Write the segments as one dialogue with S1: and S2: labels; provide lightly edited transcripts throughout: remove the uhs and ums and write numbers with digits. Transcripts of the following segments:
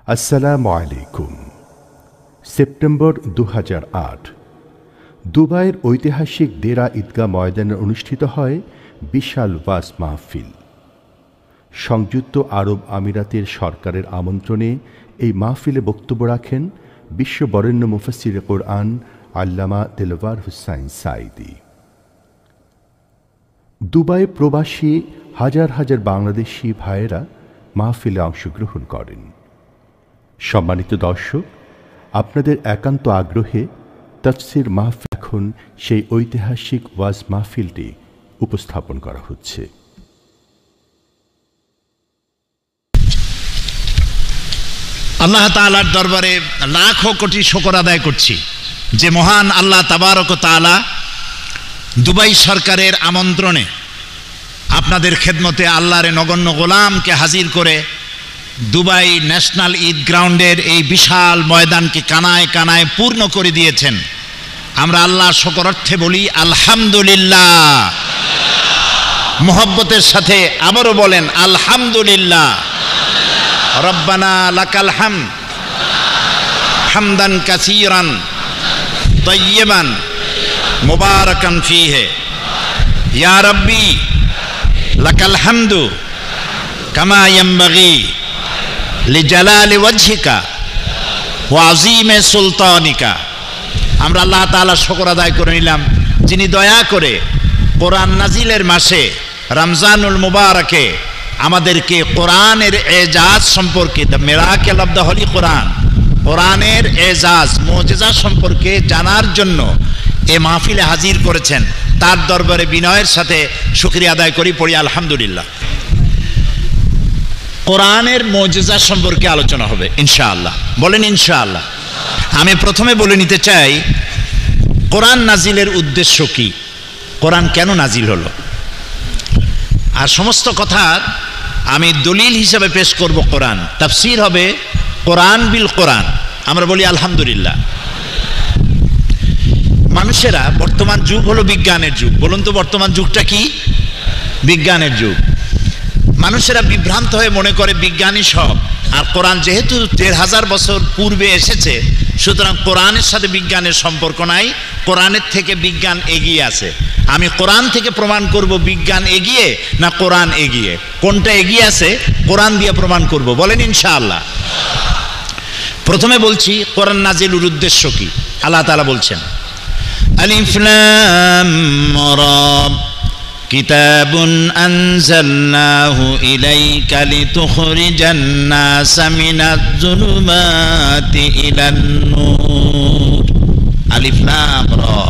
S1: আসসালামু আলাইকুম। সেপ্টেম্বর 2008 দুবাইয়ের ঐতিহাসিক দেরা ঈদগাহ ময়দানে অনুষ্ঠিত হয় বিশাল ওয়াজ মাহফিল। সংযুক্ত আরব আমিরাতের সরকারের আমন্ত্রণে এই মাহফিলে বক্তব্য রাখেন বিশ্ববরেণ্য মুফাসসিরে কোরআন আল্লামা দেলওয়ার হুসাইন সাঈদী। দুবাই প্রবাসী হাজার হাজার বাংলাদেশি ভাইয়েরা মাহফিলে অংশগ্রহণ করেন। সম্মানিত দর্শক, আপনাদের একান্ত আগ্রহে তাফসীর মাহফিল এখন সেই ঐতিহাসিক ওয়াজ মাহফিলটি উপস্থাপন করা হচ্ছে।
S2: আল্লাহ তাআলার দরবারে লাখো কোটি শুকর আদায় করছি যে মহান আল্লাহ তাবারক ওয়া তাআলা দুবাই সরকারের আমন্ত্রণে আপনাদের খেদমতে আল্লাহর নগণ্য গোলামকে হাজির করে দুবাই ন্যাশনাল ঈদ গ্রাউন্ডের এই বিশাল ময়দানকে কানায় কানায় পূর্ণ করে দিয়েছেন। আমরা আল্লাহর শুকরার্থে বলি আলহামদুলিল্লাহ। মোহব্বতের সাথে আবারও বলেন আলহামদুলিল্লাহ। রব্বানা লাকাল হামদ হামদান কাসীরান তাইয়্যিবান মুবারাকান ফীহি ইয়া রাব্বি লাকাল হামদু কামা ইয়ানবাগি লিজালালি ওয়াজহিকা ওয়া আযীমি সুলতানিকা। আমরা আল্লাহ তাআলার শুকর আদায় করে নিলাম যিনি দয়া করে কোরআন নাজিলের মাসে রমজানুল মুবারকে আমাদেরকে কোরআনের এজাজ সম্পর্কে the miracle of the holy Quran, কোরআনের এজাজ মুজিজা সম্পর্কে জানার জন্য এ মাহফিলে হাজির করেছেন। তার দরবারে বিনয়ের সাথে শুকরিয়া আদায় করি, পড়ি আলহামদুলিল্লাহ। কোরআনের মুজিজা সম্পর্কে আলোচনা হবে ইনশাআল্লাহ। বলেন ইনশাআল্লাহ। আমি প্রথমে বলে নিতে চাই কোরআন নাজিলের উদ্দেশ্য কি, কোরআন কেন নাজিল হলো, আর সমস্ত কথার আমি দলিল হিসাবে পেশ করব কোরআন। তাফসীর হবে কোরআন বিল কোরআন। আমরা বলি আলহামদুলিল্লাহ। মানুষেরা, বর্তমান যুগ হলো বিজ্ঞানের যুগ। বলুন তো বর্তমান যুগটা কি? বিজ্ঞানের যুগ। মানুষেরা বিভ্রান্ত হয়ে মনে করে বিজ্ঞানী সব, আর কোরআন যেহেতু ১৫০০ বছর পূর্বে এসেছে সুতরাং কোরআনের সাথে বিজ্ঞানের সম্পর্ক নাই, কোরআনের থেকে বিজ্ঞান এগিয়ে আছে। আমি কোরআন থেকে প্রমাণ করব বিজ্ঞান এগিয়ে না কোরআন এগিয়ে, কোনটা এগিয়ে আছে কোরআন দিয়ে প্রমাণ করব। বলেন ইনশাআল্লাহ। প্রথমে বলছি কোরআন নাজিলের উদ্দেশ্য কি। আল্লাহ তাআলা বলছেন আলিফ লাম রা কিতাবুন আনজালনাহু ইলাইকা লিতুখরিজান নাসা মিনাজ যুলুমাতি ইলান নূর। আলিফ লাম রা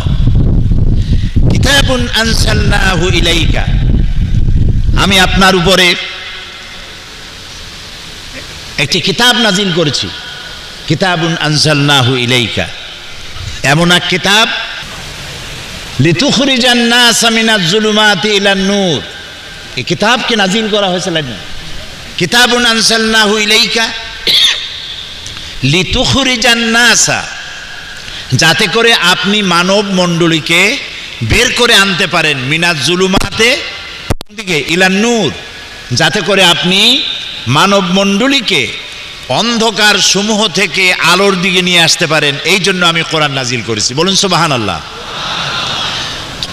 S2: কিতাবুন আনজালনাহু ইলাইকা, আমি আপনার উপরে একটি কিতাব নাজিল করেছি। কিতাবুন আনজালনাহু ইলাইকা, এমন এক কিতাব লিতুখরিজান নাসা মিনাজ যুলুমাতি ইলান নূর। এই কিতাবকে নাজিল করা হয়েছে কিতাবুন আনজালনাহু ইলাইকা লিতুখরিজান নাসা, যাতে করে আপনি মানব মণ্ডলীকে বের করে আনতে পারেন মিনাজ যুলুমাতে দিকে ইলান নূর, যাতে করে আপনি মানব মণ্ডলীকে অন্ধকার সমূহ থেকে আলোর দিকে নিয়ে আসতে পারেন। এই জন্য আমি কোরআন নাজিল করেছি। বলুন সুবহানাল্লাহ।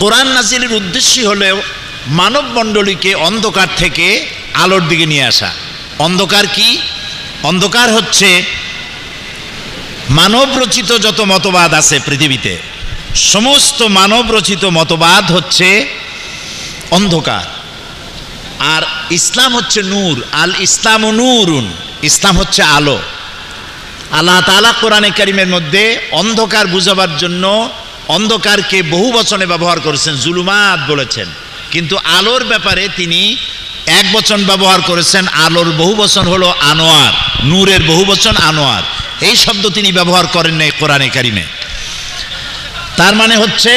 S2: কোরআন নাজিলের উদ্দেশ্যই হলো মানব মণ্ডলীকে অন্ধকার থেকে আলোর দিকে নিয়ে আসা। অন্ধকার কি? অন্ধকার হচ্ছে মানব রচিত যত মতবাদ আছে পৃথিবীতে, সমস্ত মানব রচিত মতবাদ হচ্ছে অন্ধকার, আর ইসলাম হচ্ছে নূর। আল ইসলাম নূরুন, ইসলাম হচ্ছে আলো। আল্লাহ তাআলা কোরআনে কারীমের মধ্যে অন্ধকার বুঝাবার জন্য অন্ধকারকে বহু বচনে ব্যবহার করেছেন, জুলুমাত বলেছেন, কিন্তু আলোর ব্যাপারে তিনি এক বচন ব্যবহার করেছেন। আলোর বহু বচন হলো আনোয়ার, নূরের বহু বচন আনোয়ার। এই শব্দ তিনি ব্যবহার করেন নাই কোরআনে কারীমে। তার মানে হচ্ছে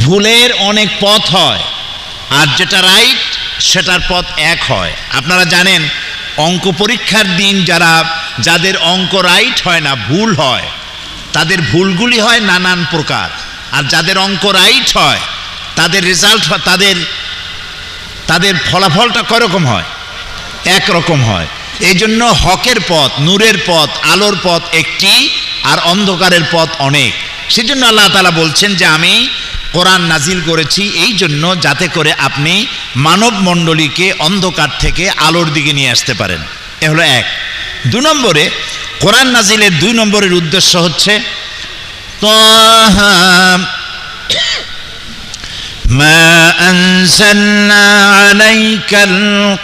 S2: ভুলের অনেক পথ হয়, আর যেটা রাইট সেটার পথ এক হয়। আপনারা জানেন অঙ্ক পরীক্ষার দিন যাদের অঙ্ক রাইট হয় না, ভুল হয়, তাদের ভুলগুলি হয় নানান প্রকার, আর যাদের অঙ্ক রাইট হয় তাদের রেজাল্ট তাদের ফলাফলটা কয়রকম হয়? একরকম হয়। এই জন্য হকের পথ, নূরের পথ, আলোর পথ একটি, আর অন্ধকারের পথ অনেক। সেজন্য আল্লাহ তাআলা বলছেন যে আমি কোরআন নাজিল করেছি এই জন্য যাতে করে আপনি মানব মণ্ডলীকে অন্ধকার থেকে আলোর দিকে নিয়ে আসতে পারেন। এ হলো এক। 2 নম্বরে কোরআন নাজিলের 2 নম্বরের উদ্দেশ্য হচ্ছে তাহা মা আনজালনা আলাইকাল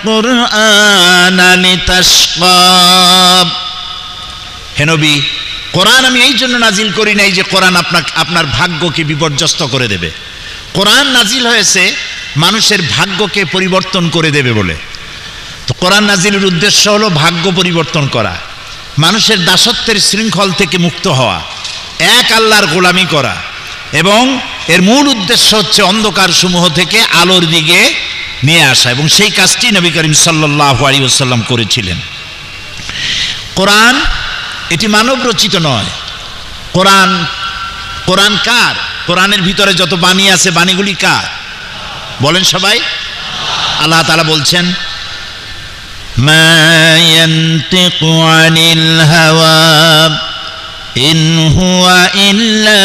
S2: কুরআনা লিতাশকা। হে নবী, কোরআন আমি এই জন্য নাজিল করি নাই যে কোরআন আপনার ভাগ্যকে বিপর্যস্ত করে দেবে। কোরআন নাজিল হয়েছে মানুষের ভাগ্যকে পরিবর্তন করে দেবে বলে। তো কোরআন নাজিলের উদ্দেশ্য হলো ভাগ্য পরিবর্তন করা, মানুষের দাসত্বের শৃঙ্খল থেকে মুক্ত হওয়া, এক আল্লাহর গোলামি করা, এবং এর মূল উদ্দেশ্য হচ্ছে অন্ধকার সমূহ থেকে আলোর দিকে নিয়ে আসা, এবং সেই কাজটি নবী করিম সাল্লাল্লাহু আলাইহি ওয়াসাল্লাম করেছিলেন। কোরআন এটি মানব রচিত নয়। কোরআন কার? কোরআনের ভিতরে যত বাণী আছে বাণীগুলি কার? বলেন সবাই। আল্লাহ তাআলা বলছেন মা ইয়ানতিকু আনিল হাওয়া ইন হুয়া ইল্লা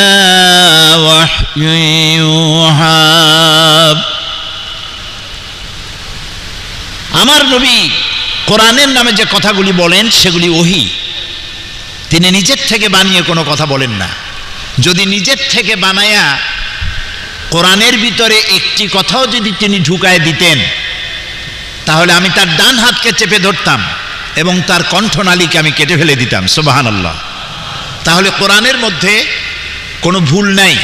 S2: ওয়াহয়ুন ইউহা। আমার নবী কোরআনের নামে যে কথাগুলি বলেন সেগুলি ওহী। তিনি নিজের থেকে বানিয়ে কোনো কথা বলেন না। যদি নিজের থেকে বানায়া কোরআনের ভিতরে একটি কথাও যদি তিনি ঢুকায় দিতেন তাহলে আমি তার ডান হাতকে চেপে ধরতাম এবং তার কণ্ঠনালীকে আমি কেটে ফেলে দিতাম। সুবহানাল্লাহ। তাহলে কোরআনের মধ্যে কোনো ভুল নাই।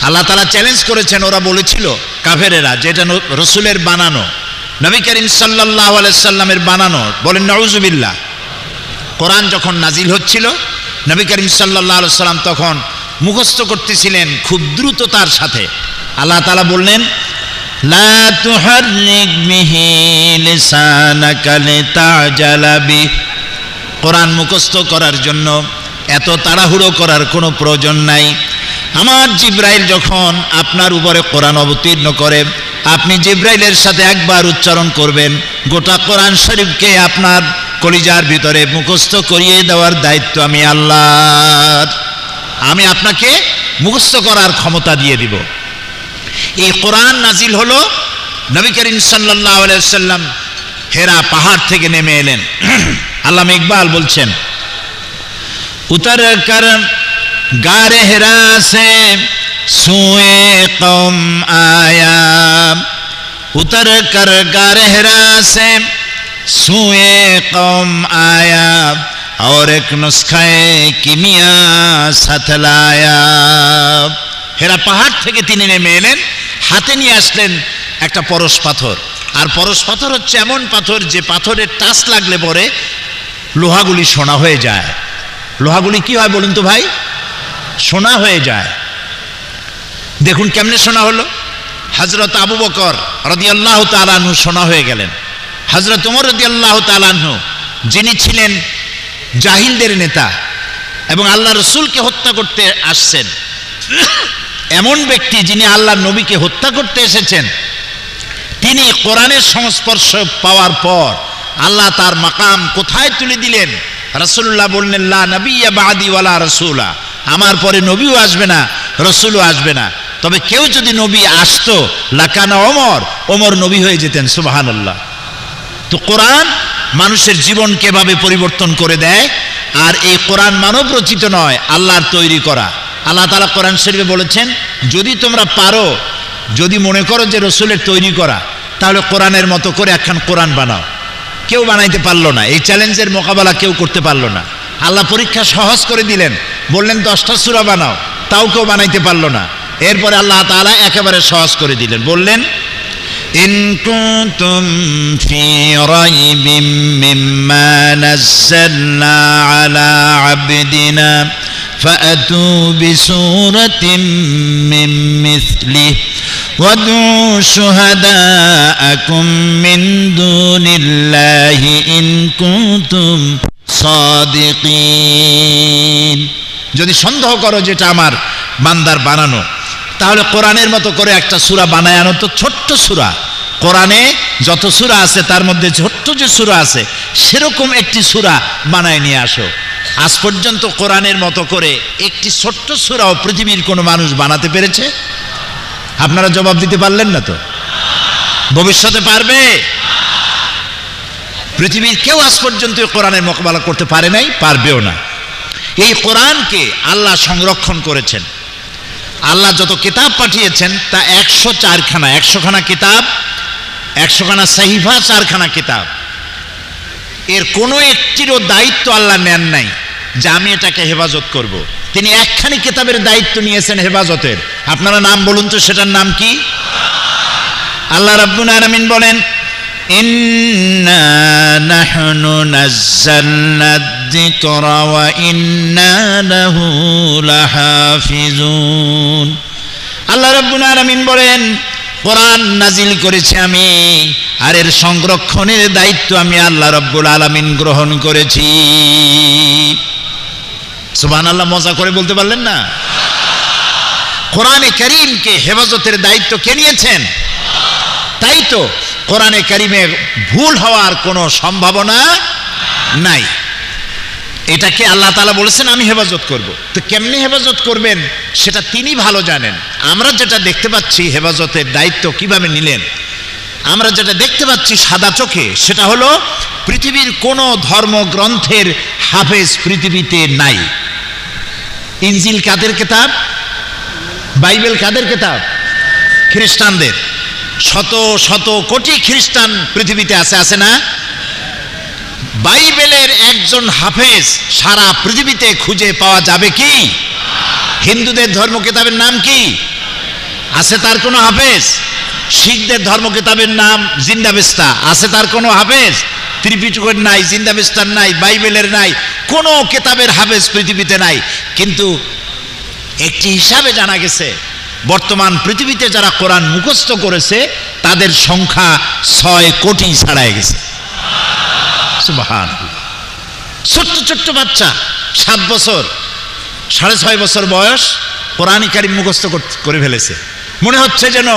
S2: আল্লাহ তাআলা চ্যালেঞ্জ করেছেন, ওরা বলেছিল কাফেরেরা যে এটা রসুলের বানানো, নবী করিম সাল্লাল্লাহু আলাইহি সাল্লামের বানানো। বলেন নাউযুবিল্লাহ। কোরআন যখন নাজিল হচ্ছিল নবী করিম সাল্লাল্লাহু আলাইহি সাল্লাম তখন মুখস্থ করতেছিলেন খুব দ্রুততার সাথে। আল্লাহ তাআলা বললেন লা তুহাররিক বিহি লিসানাকা লিতাজালা বি। কোরআন মুখস্থ করার জন্য এত তাড়াহুড়ো করার কোনো প্রয়োজন নাই। আমার জিবরাইল যখন আপনার উপরে কোরআন অবতীর্ণ করে আপনি জিবরাইলের সাথে একবার উচ্চারণ করবেন, গোটা কোরআন শরীফকে আপনার কলিজার ভিতরে মুখস্থ করিয়ে দেওয়ার দায়িত্ব আমি আল্লাহর। আমি আপনাকে মুখস্থ করার ক্ষমতা দিয়ে দিব। এই কোরআন নাজিল হলো নবী করিম সাল্লাল্লাহু আলাইহি ওয়াসাল্লাম হেরা পাহাড় থেকে নেমে এলেন। আল্লামা ইকবাল বলছেন উতর কর গারে হেরা সে সুয়ে কওম আয়া, উতর কর গারে হেরা সে সুয়ে কওম আয়া और एक नुस्खाए किमिया साथ लाया। হেরা পাহাড় থেকে তিনি নেমে এলেন, হাতে নিয়ে আসলেন একটা পরশ পাথর। আর পরশ পাথর হচ্ছে এমন পাথর যে পাথরের টাচ লাগলে পরে লোহাগুলি সোনা হয়ে যায়। লোহাগুলি কি হয় বলুন তো ভাই? সোনা হয়ে যায়। দেখুন কেমনে সোনা হলো। হযরত আবু বকর রাদিয়াল্লাহু তাআলা আনহু সোনা হয়ে গেলেন। হযরত ওমর রাদিয়াল্লাহু তাআলা আনহু যিনি ছিলেন জাহিলদের নেতা এবং আল্লাহ রসুলকে হত্যা করতে আসছেন, এমন ব্যক্তি যিনি আল্লাহ নবীকে হত্যা করতে এসেছেন, তিনি কোরআনের সংস্পর্শ পাওয়ার পর আল্লাহ তার মাকাম কোথায় তুলে দিলেন। রাসূলুল্লাহ বললেন লা নবিয়্যা বাদি ওয়ালা রাসূলা, আমার পরে নবীও আসবে না, রসুলও আসবে না। তবে কেউ যদি নবী আসতো লাকানা ওমর নবী হয়ে যেতেন। সুবহানাল্লাহ। তো কোরআন মানুষের জীবন কিভাবে পরিবর্তন করে দেয়। আর এই কোরআন মানব রচিত নয়, আল্লাহর তৈরি করা। আল্লাহ তাআলা কোরআন শরীফে বলেছেন যদি তোমরা পারো, যদি মনে করো যে রসুলের তৈরি করা, তাহলে কোরআনের মতো করে একখান কোরআন বানাও। কেউ বানাইতে পারলো না, এই চ্যালেঞ্জের মোকাবেলা কেউ করতে পারলো না। আল্লাহ পরীক্ষা সহজ করে দিলেন, বললেন 10টা সূরা বানাও, তাও কেউ বানাইতে পারলো না। এরপরে আল্লাহ তাআলা একেবারে সহজ করে দিলেন, বললেন ইন কুনতুম ফি রাইবিম মিম্মা নাযালনা আলা আবদিনা ফাআতু বিসূরাতিন মিন মিসলিহি ওয়াদউ শুহাদাআকুম মিন দুনিল্লাহি ইন কুনতুম সাদিকিন। যদি সন্দেহ করো যেটা আমার বান্দার বানানো, তাহলে কোরআনের মতো করে একটা সূরা বানায় আনো তো, ছোট্ট সূরা কোরআনে যত সূরা আছে তার মধ্যে ছোট্ট যে সূরা আছে সেরকম একটি সূরা বানায় নিয়ে আসো। আজ পর্যন্ত কোরআনের মতো করে একটি ছোট্ট সূরাও পৃথিবীর কোনো মানুষ বানাতে পেরেছে? আপনারা জবাব দিতে পারলেন না তো। ভবিষ্যতে পারবে? পৃথিবীর কেউ আজ পর্যন্ত কোরআনের মোকাবেলা করতে পারে নাই, পারবেও না। এই কোরআনকে আল্লাহ সংরক্ষণ করেছেন। আল্লাহ যত কিতাব পাঠিয়েছেন তা 104 খানা, 100 খানা কিতাব, 100 খানা সাহিফা, 4 খানা কিতাব। এর কোনো একটিরও দায়িত্ব আল্লাহ নেন নাই যে আমি এটাকে হেফাজত করব। তিনি একখানি কিতাবের দায়িত্ব নিয়েছেন হেফাজতের। আপনারা নাম বলুন তো, সেটার নাম কি? আল্লাহ রাব্বুল আলামিন বলেন, ইন্না নাহনু নাযালনা যিকরা ওয়া ইন্না লাহু লাহাফিজুন। আল্লাহ রাব্বুল আলামিন বলেন, কোরআন নাজিল করেছি আমি, আর এর সংরক্ষণের দায়িত্ব আমি আল্লাহ রাব্বুল আলামিন গ্রহণ করেছি। সুবহানাল্লাহ, মজা করে বলতে পারলেন না? কোরআনে কারীমকে হেফাজতের দায়িত্ব কে নিয়েছেন? তাই তো কোরআনে কারীমে ভুল হওয়ার কোনো সম্ভাবনা নাই। এটাকে আল্লাহ তাআলা বলেছেন আমি হেফাজত করব। তো কেমনে হেফাজত করবেন সেটা তিনি ভালো জানেন। আমরা যেটা দেখতে পাচ্ছি হেফাজতের দায়িত্ব কিভাবে নিলেন, আমরা যেটা দেখতে পাচ্ছি সাদা চোখে, সেটা হলো পৃথিবীর কোনো ধর্মগ্রন্থের হাফেজ পৃথিবীতে নাই। ইনজিল কাদের কিতাব? বাইবেল কাদের কিতাব? খ্রিস্টানদের। শত শত কোটি খ্রিস্টান পৃথিবীতে আছে, আছে না? বাইবেলের একজন হাফেজ সারা পৃথিবীতে খুঁজে পাওয়া যাবে কি? হিন্দুদের ধর্ম কিতাবের নাম কি? আছে তার কোনো হাফেজ? শিখদের ধর্ম কিতাবের নাম জিন্দাবেস্তা, আছে তার কোনো হাফেজ? ত্রিপিটকের নাই, জিন্দাবেস্তার নাই, বাইবেলের নাই, কোনো কিতাবের হাফেজ পৃথিবীতে নাই। কিন্তু একটি হিসাবে জানা গেছে বর্তমান পৃথিবীতে যারা কোরআন মুখস্থ করেছে তাদের সংখ্যা 6 কোটি ছাড়াই গেছে। সুবহানাল্লাহ। ছোট্ট ছোট্ট বাচ্চা 7 বছর, 6.5 বছর বয়স, কোরআন কারীম মুখস্থ করে ফেলেছে। মনে হচ্ছে যেন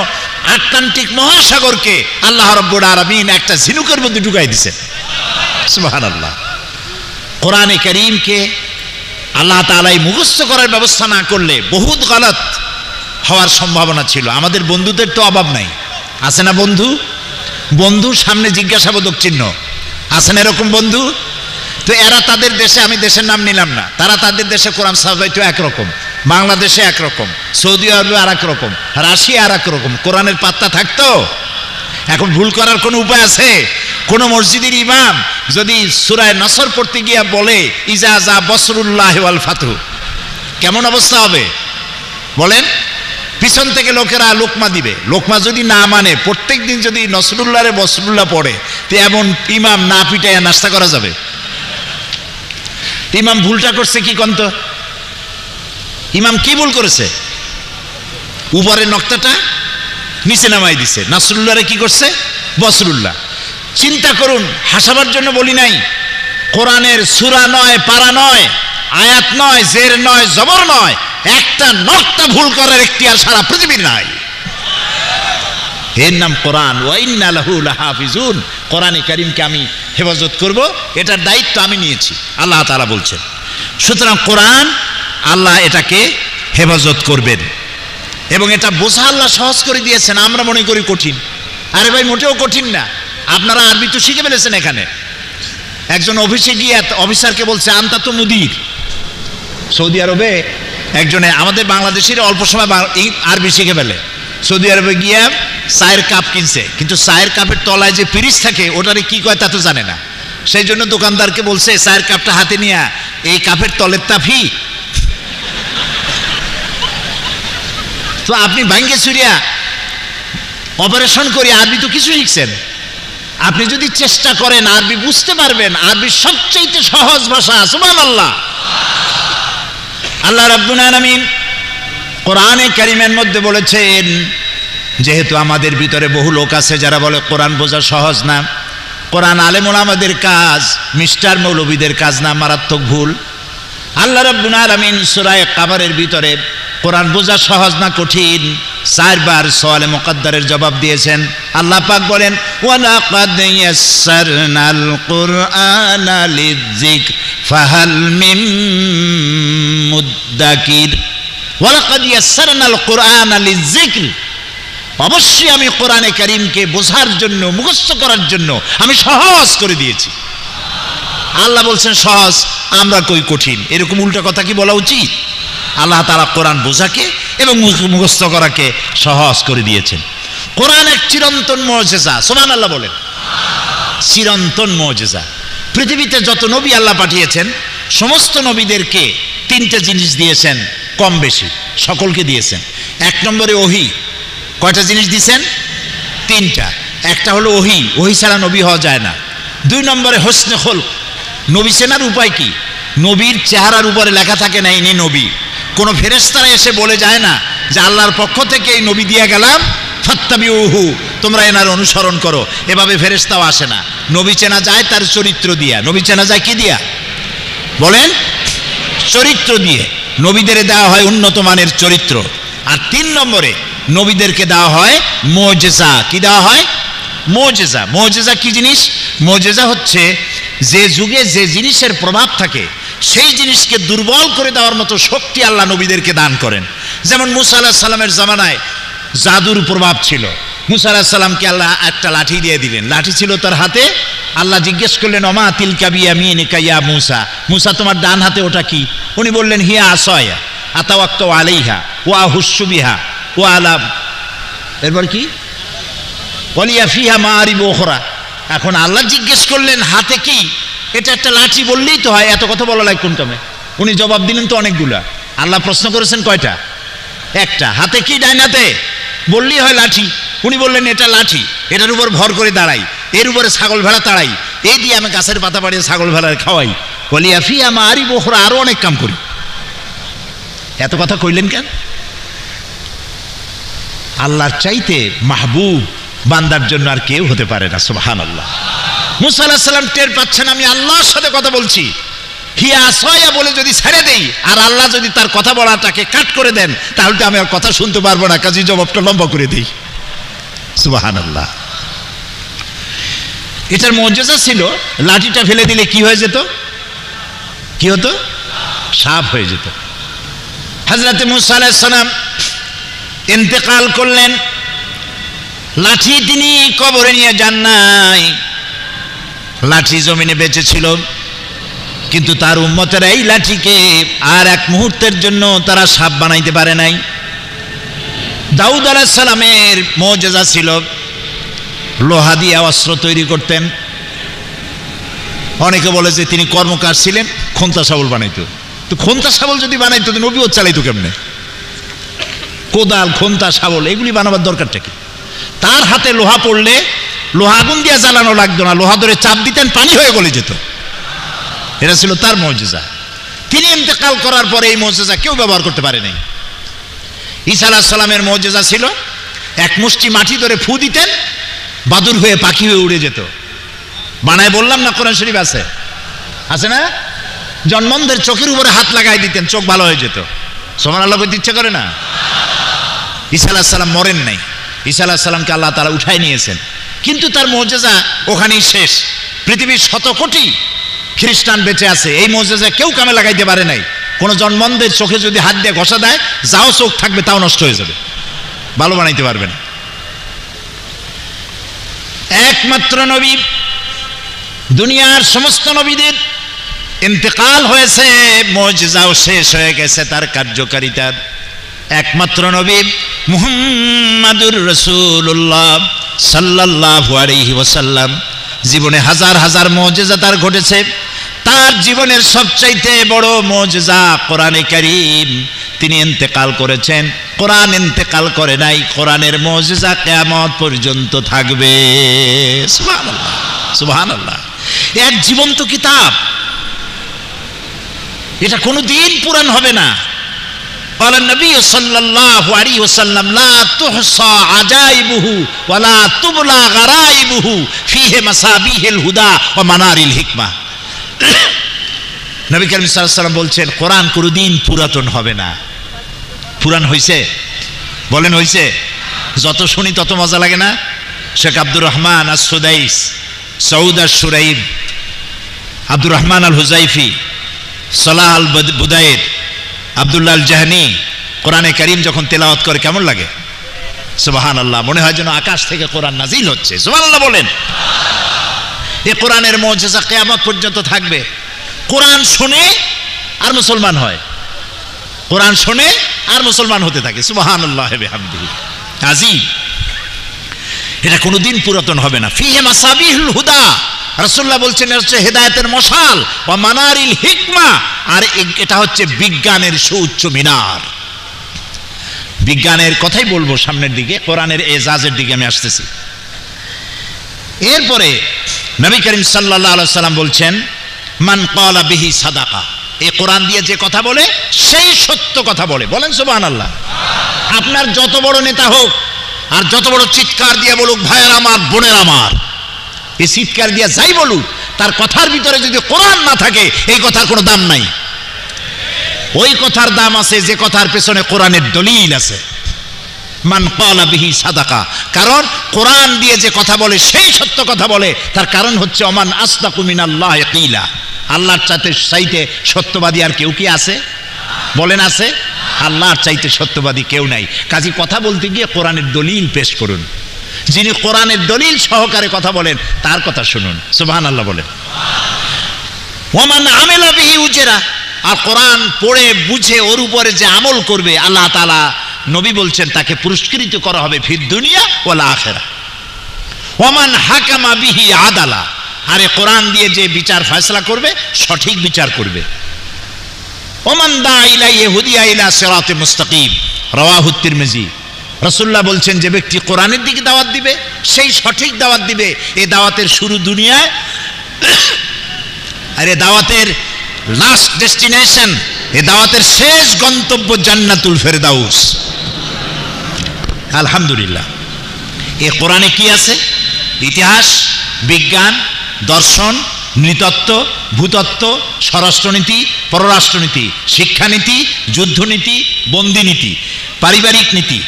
S2: আটলান্টিক মহাসাগরকে আল্লাহ রাব্বুল আলামিন একটা ঝিনুকের মধ্যে ঢুকাই দিয়েছেন। সুবহানাল্লাহ। কোরআনে কারীমকে আল্লাহ তাআলাই মুখস্থ করার ব্যবস্থা না করলে বহুত গলত হওয়ার সম্ভাবনা ছিল। আমাদের বন্ধুদের তো অভাব নাই, আছে না বন্ধু? বন্ধুর সামনে জিজ্ঞাসাবোধক চিহ্ন, আছে না এরকম বন্ধু? তো এরা তাদের দেশে, আমি দেশের নাম নিলাম না, তারা তাদের দেশে কোরআন সাজাইতো একরকম, বাংলাদেশে একরকম, সৌদি আরবে আর এক রকম, রাশিয়া আর এক রকম। কোরআনের পাত্তা থাকতো? এখন ভুল করার কোনো উপায় আছে? কোন মসজিদের ইমাম যদি সূরা নসর পড়তে গিয়া বলে ইজা যা বসরুল্লাহি ওয়াল ফাতহু, কেমন অবস্থা হবে বলেন? পিছন থেকে লোকেরা লোকমা দিবে। লোকমা যদি না মানে, প্রত্যেক দিন যদি নসরুল্লাহরে বসরুল্লাহ পড়ে, তো এমন ইমাম না পিটাইয়া নাস্তা করা যাবে? ইমাম ভুলটা করছে কি কন্ত? ইমাম কি ভুল করেছে? উপরের নক্তাটা নিচে নামাই দিছে। নসরুল্লাহরে কি করছে? বসরুল্লাহ। চিন্তা করুন, হাসাবার জন্য বলি নাই। কোরআনের সূরা নয়, পারা নয়, আয়াত নয়, জের নয়, জবর নয়, একটা নক্তা ভুল করার এখতিয়ার সারা পৃথিবীর নাই। এর নাম কোরআন। ওয়া ইন্না লাহু লাহাফিজুন। কোরআনে কারীমকে আমি হেফাজত করব, এটার দায়িত্ব আমি নিয়েছি, আল্লাহ তাআলা বলছেন। সুতরাং কোরআন আল্লাহ এটাকে হেফাজত করবেন এবং এটা বোঝা আল্লাহ সহজ করে দিয়েছেন। আমরা মনে করি কঠিন। আরে ভাই, মোটেও কঠিন না। আপনারা আরবি তো শিখে ফেলেছেন। এখানে একজন অফিসে গিয়ে অফিসারকে বলছে আনতা তো মুদির। সৌদি আরবে একজনে, আমাদের বাংলাদেশের অল্প সময় আরবি শিখে ফেলে। সৌদি আরবে গিয়ে চায়ের কাপ কিনছে, কিন্তু চায়ের কাপের তলায় যে পিরিচ থাকে ওটারে কি কয় তা তো জানে না। সেই জন্য দোকানদারকে বলছে চায়ের কাপটা হাতে নিয়ে এই কাপের তলের তাফি। তো আপনি ভাঙ্গে চুরিয়া অপারেশন করে আরবি তো কিছু শিখছেন। আপনি যদি চেষ্টা করেন আরবি বুঝতে পারবেন। আরবি সবচেয়ে সহজ ভাষা। সুবহানাল্লাহ। আল্লাহ রাব্বুল আলামিন কোরআনে কারীমের মধ্যে বলেছেন, যেহেতু আমাদের ভিতরে বহু লোক আছে যারা বলে কোরআন বোঝা সহজ না, কোরআন আলেম ওলামাদের কাজ, মিস্টার মৌলবীদের কাজ না, মারাত্মক ভুল। আল্লাহ রাব্বুল আলামিন সূরা কামারের ভিতরে কোরআন বোঝা সহজ না কঠিন চারবার সওয়ালে মুকদ্দারের জবাব দিয়েছেন। আল্লাহ পাক বলেন ওয়ালাকাদ ইয়াসসারনাল কুরআনা লিযিকর ফাহাল মিন মুদ্দাকির। ওয়ালাকাদ ইয়াসসারনাল কুরআনা লিযিকর, অবশ্যই আমি কোরআনে কারীমকে বোঝার জন্য, মুখস্থ করার জন্য আমি সহজ করে দিয়েছি। আল্লাহ বলছেন সহজ, আমরা কই কঠিন। এরকম উল্টা কথা কি বলা উচিত? আল্লাহ তাআলা কোরআন বোঝাকে এবং মুখস্থ করাকে সহজ করে দিয়েছেন। কোরআন এক চিরন্তন মুজিজা, সুবহানাল্লাহ বলেন। চিরন্তন মুজিজা। পৃথিবীতে যত নবী আল্লাহ পাঠিয়েছেন সমস্ত নবীদেরকে তিনটা জিনিস দিয়েছেন, কম বেশি সকলকে দিয়েছেন। এক নম্বরে ওহী। কয়টা জিনিস দিয়েছেন? তিনটা। একটা হলো ওহী, ওহী ছাড়া নবী হওয়া যায় না। দুই নম্বরে হোসনে খুলক, নবী চেনার উপায় কি? নবীর চেহারার উপরে লেখা থাকে না ইনি নবী। কোনো ফেরেশতারা এসে বলে যায় না যে আল্লাহর পক্ষ থেকে এই নবী দিয়ে গেলাম, ফাত্তাবিউহু, তোমরা এনার অনুসরণ করো। এভাবে ফেরেশতাও আসে না। নবী চেনা যায় তার চরিত্র দিয়া। নবী চেনা যায় কি দিয়া বলেন? চরিত্র দিয়ে। নবীদের দেওয়া হয় উন্নত মানের চরিত্র। আর তিন নম্বরে নবীদেরকে দেওয়া হয় মুজিজা। কি দেওয়া হয়? মুজিজা। মুজিজা কি জিনিস? মুজিজা হচ্ছে যে যুগে যে জিনিসের প্রভাব থাকে সেই জিনিসকে দুর্বল করে দেওয়ার মতো শক্তি আল্লাহ নবীদেরকে দান করেন। যেমন মুসা আলাইহিস সালামের জামানায় জাদুর প্রভাব ছিল। মুসা আলাইহিস সালামকে আল্লাহ একটা লাঠি দিয়ে দিলেন। লাঠি ছিল তার হাতে। আল্লাহ জিজ্ঞেস করলেন ওমা তিলকা বিয়ামিনিকা ইয়া মুসা, মুসা তোমার ডান হাতে ওটা কি? উনি বললেন হিয়া আসায়া আতাওয়াক্কাউ আলাইহা ওয়া আহুসসু বিহা ওয়া আলাম, এরপর কি ওয়ালিয়া ফিহা মাআরিব উখরা। এখন আল্লাহ জিজ্ঞেস করলেন হাতে কি? এটা একটা লাঠি বললেই তো হয়, এত কথা বলা লাগে কোন কামে? উনি জবাব দিলেন তো অনেকগুলা। আল্লাহ প্রশ্ন করেছেন কয়টা? একটা। হাতে কি? ডাইন হাতে। বললেই হয় লাঠি। উনি বললেন এটা লাঠি, এটার উপর ভর করে দাঁড়াই, এর উপরে ছাগল ভেড়া তাড়াই, এই দিয়ে আমি গাছের পাতা পাড়িয়ে ছাগল ভেড়ার খাওয়াই, ওয়ালিয়া ফিহা মাআরিব উখরা, আরো অনেক কাম করি। এত কথা কইলেন কেন? আল্লাহর চাইতে মাহবুব বান্দার জন্য আর কেউ হতে পারে না। সুবহানাল্লাহ। মুসা আলাইহিস সালাম টের পাচ্ছেন আমি আল্লাহর সাথে কথা বলছি। হিয়া আসায়া বলে যদি ছেড়ে দেই আর আল্লাহ যদি তার কথা বলাটাকে কাট করে দেন তাহলে তো আমি আর কথা শুনতে পারবো না, কাজী জবাবটা লম্বা করে দেই। সুবহানাল্লাহ। এটার মুজিজা ছিল লাঠিটা ফেলে দিলে কি হয়ে যেত? কি হতো? সাপ হয়ে যেত। হযরত মুসা আলাইহিস সালাম ইন্তেকাল করলেন। লাঠি তিনি কবরে নিয়ে যান নাই, লাঠি জমিনে বেঁচে ছিল। কিন্তু তার উম্মতেরা এই লাঠিকে আর এক মুহূর্তের জন্য তারা সাপ বানাইতে পারে নাই। দাউদ আলাইহিস সালামের মুজিজা ছিল লোহা দিয়ে অস্ত্র তৈরি করতেন। অনেকে বলে যে তিনি কর্মকার ছিলেন, খন্তা শাবল বানাইতো। তো খন্তা শাবল যদি বানাইতো তো নবীও চালাইতো কেমনে? কোদাল, খন্তা, শাবল এগুলি বানাবার দরকারটা কি? তার হাতে লোহা পড়লে লোহা আগুন দিয়ে জ্বালানো লাগতো না, লোহা ধরে চাপ দিতেন, পানি হয়ে গলে যেত। এটা ছিল তার মুজিজা। তিনি ইন্তেকাল করার পরে এই মুজিজা কেউ ব্যবহার করতে পারে নাই। ঈসা আলাইহিস সালামের মুজিজা ছিল এক মুষ্টি মাটি ধরে ফু দিতেন, বাদুর হয়ে পাখি হয়ে উড়ে যেত। বানায় বললাম না, কোরআন শরীফ আছে, আছে না? জন্মন্ধের চোখের উপরে হাত লাগাই দিতেন, চোখ ভালো হয়ে যেত। সুবহানাল্লাহ বলতে ইচ্ছা করে না? ঈসা আলাইহিস সালাম মরেন নাই। ঈসা আলাইহিস সালামকে আল্লাহ তাআলা উঠায় নিয়েছেন, কিন্তু তার মুজিজা ওখানেই শেষ। পৃথিবীর শত কোটি খ্রিস্টান বেঁচে আছে, এই মুজিজা কেউ কামে লাগাইতে পারে নাই। কোনো জন্মন্ধের চোখে যদি হাত দিয়ে ঘষা দেয়, যাও চোখ থাকবে তাও নষ্ট হয়ে যাবে, ভালো বানাইতে পারবে না। একমাত্র নবী, দুনিয়ার সমস্ত নবীদের ইন্তেকাল হয়েছে, মুজিজাও শেষ হয়ে গেছে তার কার্যকারিতার। একমাত্র নবী মুহাম্মাদুর রাসূলুল্লাহ সাল্লাল্লাহু আলাইহি ওয়াসাল্লাম, জীবনে হাজার হাজার মুজিজা তার ঘটেছে। তার জীবনের সবচাইতে বড় মুজিজা কোরআনে কারীম। তিনি ইন্তেকাল করেছেন, কোরআন ইন্তেকাল করে নাই। কোরআনের মুজিজা কিয়ামত পর্যন্ত থাকবে। সুবহানাল্লাহ, সুবহানাল্লাহ। এক জীবন্ত কিতাব, এটা কোনোদিন পুরান হবে না। قال النبي صلى الله عليه وسلم لا تحصى عجائبه ولا تبلى غرائبه فيه مصابيح الهدى ومنار الحكمة। নবী করিম সাল্লাল্লাহু আলাইহি ওয়াসাল্লাম বলছেন কোরআন কোনোদিন পুরাতন হবে না। পুরান হইছে? বলেন হয়েছে? যত শুনি তত মজা লাগে না? শেখ আব্দুর রহমান আস সুদাইস, সৌদ আস সুরাইব, আব্দুর রহমান আল হুজাইফি, সালাহ আল বুদায়ের, আব্দুল্লাহ আল জাহানি কোরআনে কারীম যখন তেলাওয়াত করে কেমন লাগে? সুবহানাল্লাহ, মনে হয় যেন আকাশ থেকে কোরআন নাজিল হচ্ছে। সুবহানাল্লাহ বলেন। এই কোরআনের মুজিজা কিয়ামত পর্যন্ত থাকবে। কোরআন শুনে আর মুসলমান হয়, কোরআন শুনে আর মুসলমান হতে থাকে। সুবহানাল্লাহ বিহামদিহি আযীম। এটা কোনোদিন পুরাতন হবে না। ফিহি মাসাবিহুল হুদা, রাসূলুল্লাহ বলছেন এটা হচ্ছে হেদায়েতের মশাল, ওয়া মানারিল হিকমা, আর এটা হচ্ছে বিজ্ঞানের সুউচ্চ মিনার। বিজ্ঞানের কথাই বলবো সামনের দিকে, কোরআনের এজাজের দিকে আমি আসতেছি। এরপরে নবী করিম সাল্লাল্লাহু আলাইহি সাল্লাম বলছেন মান ক্বালা বিহি সাদাকা, এই কোরআন দিয়ে যে কথা বলে সেই সত্য কথা বলে। বলেন সুবহানাল্লাহ। আপনার যত বড় নেতা হোক আর যত বড় চিৎকার দিয়ে বলুক ভাইয়ের আমার বোনের আমার, এই চিৎকার দিয়ে যাই বলুক, তার কথার ভিতরে যদি কোরআন না থাকে এই কথার কোনো দাম নাই। ওই কথার দাম আছে যে কথার পেছনে কোরআনের দলিল আছে। মান ক্বালা বিহি সাদাকা, কারণ কোরআন দিয়ে যে কথা বলে সেই সত্য কথা বলে। তার কারণ হচ্ছে ওমান আসদাকু মিনাল্লাহি কিলা, আল্লাহর চাইতে সত্যবাদী আর কেউ কি আছে? বলেন আছে? আল্লাহর চাইতে সত্যবাদী কেউ নাই। কাজী কথা বলতে গিয়ে কোরআনের দলিল পেশ করুন। যিনি কোরআনের দলিল সহকারে কথা বলেন তার কথা শুনুন। সুবহানাল্লাহ বলেন। ওয়ামান আমিলা বিহি উজরা, আর কোরআন পড়ে বুঝে ওর উপরে যে আমল করবে আল্লাহ তাআলা নবী বলছেন তাকে পুরস্কৃত করা হবে ফিদ দুনিয়া ওয়াল আখিরাহ। ওয়ামান হাকামা বিহি আদালা, আরে কোরআন দিয়ে যে বিচার ফয়সালা করবে সঠিক বিচার করবে। ওমান দা ইলা ইহুদিয়া ইলা সিরাতিল মুস্তাকিম, রাওয়াহু তিরমিজি। রাসূলুল্লাহ বলছেন যে ব্যক্তি কোরআনের দিকে দাওয়াত দিবে সেই সঠিক দাওয়াত দিবে। এই দাওয়াতের শুরু দুনিয়ায়, আর এই দাওয়াতের লাস্ট ডেস্টিনেশন, এই দাওয়াতের শেষ গন্তব্য জান্নাতুল ফেরদাউস। আলহামদুলিল্লাহ। এই কোরআনে কি আছে? ইতিহাস, বিজ্ঞান, দর্শন, নৃতত্ত্ব, ভূতত্ত্ব, স্বরাষ্ট্রনীতি, পররাষ্ট্রনীতি, শিক্ষানীতি, যুদ্ধনীতি, বন্দিনীতি, পারিবারিক নীতি,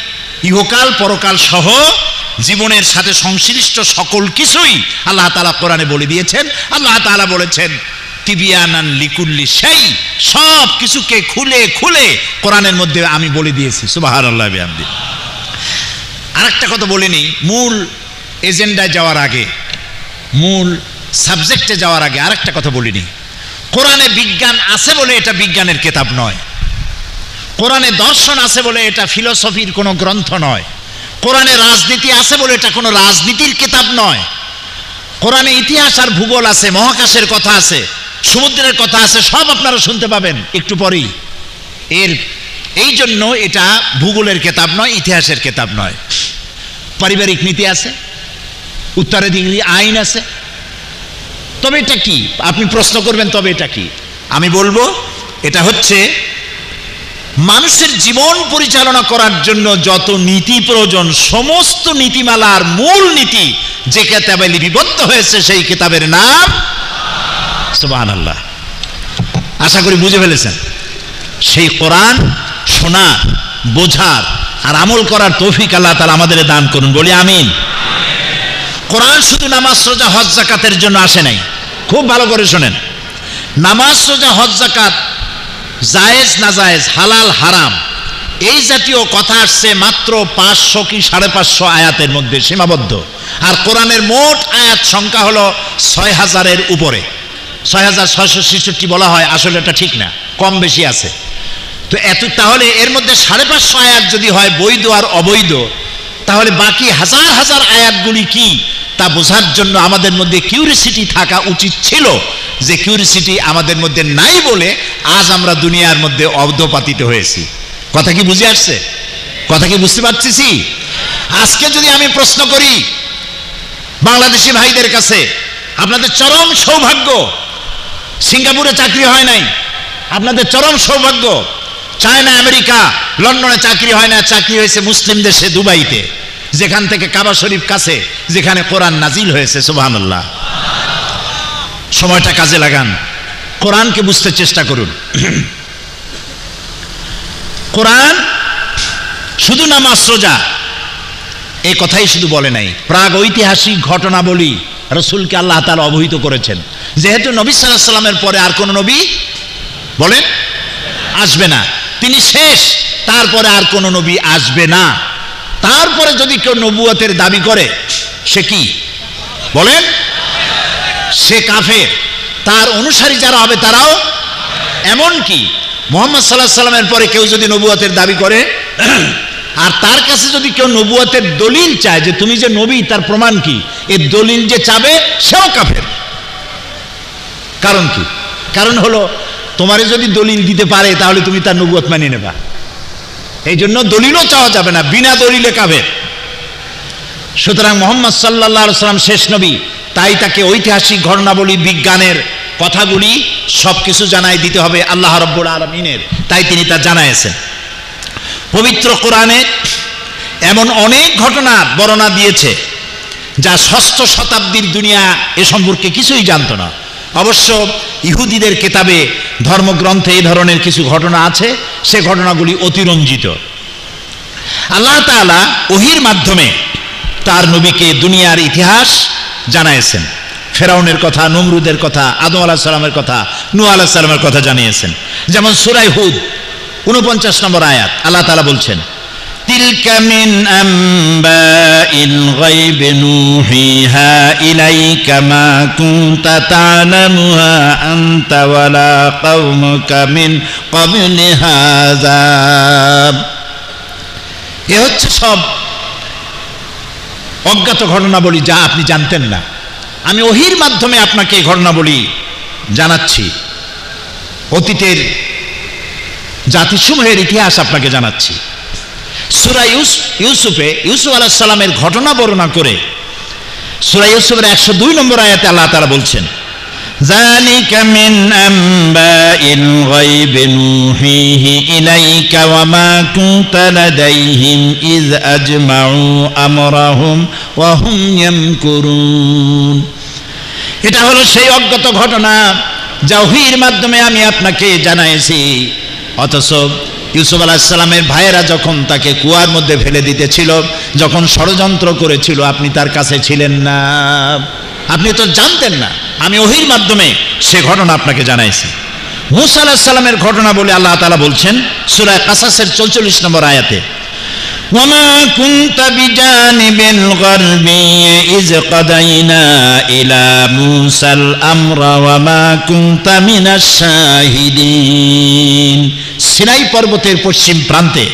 S2: ইহকাল পরকাল সহ জীবনের সাথে সংশ্লিষ্ট সকল কিছুই আল্লাহ তাআলা কোরআনে বলে দিয়েছেন। আল্লাহ তাআলা বলেছেন তিবিয়ানান লিকুল্লি শাই, সব কিছুকে খুলে খুলে কোরআনের মধ্যে আমি বলে দিয়েছি। সুবহানাল্লাহ বিহামদিহি। আরেকটা কথা বলে নিই, মূল এজেন্ডায় যাওয়ার আগে, মূল সাবজেক্টে যাওয়ার আগে আরেকটা কথা বলিনি। কোরআনে বিজ্ঞান আছে বলে এটা বিজ্ঞানের কিতাব নয়। কোরআনে দর্শন আছে বলে এটা ফিলোসফির কোনো গ্রন্থ নয়। কোরআনে রাজনীতি আছে বলে এটা কোনো রাজনীতির কিতাব নয়। কোরআনে ইতিহাস আর ভূগোল আছে, মহাকাশের কথা আছে, সমুদ্রের কথা আছে, সব আপনারা শুনতে পাবেন একটু পরেই। এই জন্য এটা ভূগোলের কিতাব নয়, ইতিহাসের কিতাব নয়। পারিবারিক নীতি আছে, উত্তরাধিকারী আইন আছে। তবে এটা কি? আপনি প্রশ্ন করবেন তবে এটা কি? আমি বলবো এটা হচ্ছে মানুষের জীবন পরিচালনা করার জন্য যত নীতি প্রয়োজন, সমস্ত নীতিমালার মূল নীতি যে কিতাবে লিপিবদ্ধ হয়েছে সেই কিতাবের নাম সুবহানাল্লাহ। আশা করি বুঝে ফেলেছেন। সেই কোরআন শোনার, বোঝার আর আমল করার তৌফিক আল্লাহ তাআলা আমাদের দান করুন, বলি আমিন। কোরআন শুধু নামাজ, রোজা, হজ, যাকাতের জন্য আসে নাই। খুব ভালো করে শোনেন। নামাজ, রোজা, হজ, যাকাত জায়েজ না জায়েজ, হালাল হারাম, এই জাতীয় কথা আসছে মাত্র 500 কি 550 আয়াতের মধ্যে সীমাবদ্ধ। আর কোরআনের মোট আয়াত সংখ্যা হলো 6000-এর উপরে। 6666 বলা হয়, আসলে এটা ঠিক না, কম বেশি আছে। তো তাহলে এর মধ্যে 550 আয়াত যদি হয় বৈধ আর অবৈধ, তাহলে বাকি হাজার হাজার আয়াতগুলি কি তা বোঝার জন্য আমাদের মধ্যে কিউরিসিটি থাকা উচিত ছিল। যে কিউরিসিটি আমাদের মধ্যে নাই বলে আজ আমরা দুনিয়ার মধ্যে অধঃপাতিত হয়েছি। কথা কি বুঝে আসছে? কথা কি বুঝতে পারতেছি? আজকে যদি আমি প্রশ্ন করি বাংলাদেশি ভাইদের কাছে, আপনাদের চরম সৌভাগ্য সিঙ্গাপুরে চাকরি হয় নাই, আপনাদের চরম সৌভাগ্য চায়না, আমেরিকা, লন্ডনে চাকরি হয় না, চাকরি হয়েছে মুসলিম দেশে দুবাইতে, যেখান থেকে কাবা শরীফ কাছে, যেখানে কোরআন নাজিল হয়েছে। সুবহানাল্লাহ। সময়টা কাজে লাগান, কোরআনকে বুঝতে চেষ্টা করুন। কোরআন শুধু নামাজ রোজা এই কথাই শুধু বলে নাই, প্রাগ ঐতিহাসিক ঘটনাবলী রাসূলকে আল্লাহ তাআলা অবহিত করেছেন। যেহেতু নবী সাল্লাল্লাহু আলাইহি ওয়াসাল্লামের পরে আর কোন নবী বলেন আসবে না, তিনি শেষ, তারপরে আর কোন নবী আসবে না। তারপরে যদি কেউ নবুয়তের দাবি করে সে কি বলেন, সে কাফের, তার অনুসারী যারা হবে তারাও। এমনকি মুহাম্মদ সাল্লাল্লাহু আলাইহি ওয়াসাল্লামের পরে কেউ যদি নবুয়তের দাবি করে আর তার কাছে যদি কেউ নবুয়তের দলিল চায় যে তুমি যে নবী তার প্রমাণ কি, এই দলিল যে চাবে সেও কাফের। কারণ কি? কারণ হলো তোমারে যদি দলিল দিতে পারে তাহলে তুমি তার নবুয়ত মানিয়ে নেবা, এই জন্য দলিলও চাওয়া যাবে না, বিনা দলিলে কাফের। সুতরাং মুহাম্মদ সাল্লাল্লাহু আলাইহি ওয়াসাল্লাম শেষ নবী, তাই তাকে ঐতিহাসিক ঘটনাবলী, বিজ্ঞানের কথাগুলি সবকিছু জানাই দিতে হবে আল্লাহ রাব্বুল আলামিনের, তাই তিনি তা জানাইছেন। পবিত্র কোরআনে এমন অনেক ঘটনার বর্ণনা দিয়েছে যা ষষ্ঠ শতাব্দীর দুনিয়া এ সম্পর্কে কিছুই জানত না। অবশ্য ইহুদিদের কিতাবে, ধর্মগ্রন্থে এই ধরনের কিছু ঘটনা আছে, সে ঘটনাগুলি অতিরঞ্জিত। আল্লাহ তাআলা ওহীর মাধ্যমে তার নবীকে দুনিয়ার ইতিহাস জানাইছেন। ফেরাউনের কথা, নমরুদের কথা, আদম আলাইহিস সালামের কথা, নূহ আলাইহিস সালামের কথা জানিয়েছেন। যেমন সূরা হুদ 49 নম্বর আয়াত আল্লাহ তাআলা বলছেন, তিলকা মিন আম্বাইল গায়বি নূহিহা ইলাইকা মা কুনতা তা'লামুহা আনতা ওয়ালা কওমুকা মিন ক্বাবলি হাযা। এ হচ্ছে সব অজ্ঞাত ঘটনাবলী যা আপনি জানতেন না, আমি ওহীর মাধ্যমে আপনাকে এই ঘটনাবলী জানাচ্ছি। অতীতের জাতিসমূহের ইতিহাস আপনাকে জানাচ্ছি। সূরা ইউসুফে ইউসুফ আলাইহিস সালামের ঘটনা বর্ণনা করে সূরা ইউসুফের 102 নম্বর আয়াতে আল্লাহ তাআলা বলছেন, যালিকা মিন আম্বাইল গায়বি নূহিহি ইলাইকা ওয়া মা কুনতা লাদাইহিম ইয আজমাউ আমরাহুম ওয়া হুম ইয়ামকুরুন। এটা হলো সেই অজ্ঞাত ঘটনা যা ওহীর মাধ্যমে আমি আপনাকে জানাইছি, অথচ ইউসুফ আলাইহিস সালামের ভাইয়েরা যখন তাকে কুয়ার মধ্যে ফেলে দিতেছিল, যখন ষড়যন্ত্র করেছিল, আপনি তার কাছে ছিলেন না, আপনি তো জানতেন না, আমি ওহীর মাধ্যমে সে ঘটনা আপনাকে জানাইছি। মূসা আলাইহিস সালামের ঘটনা বলে আল্লাহ তাআলা বলছেন সূরা কাসাসের 44 নম্বর আয়াতে, ওয়ামা কুনতা বিজানিবিল গারবি ইয কাদাইনা ইলা মূসাল আমরা ওয়ামা কুনতা মিনাশ শাহিদিন। সিনাই পর্বতের পশ্চিম প্রান্তে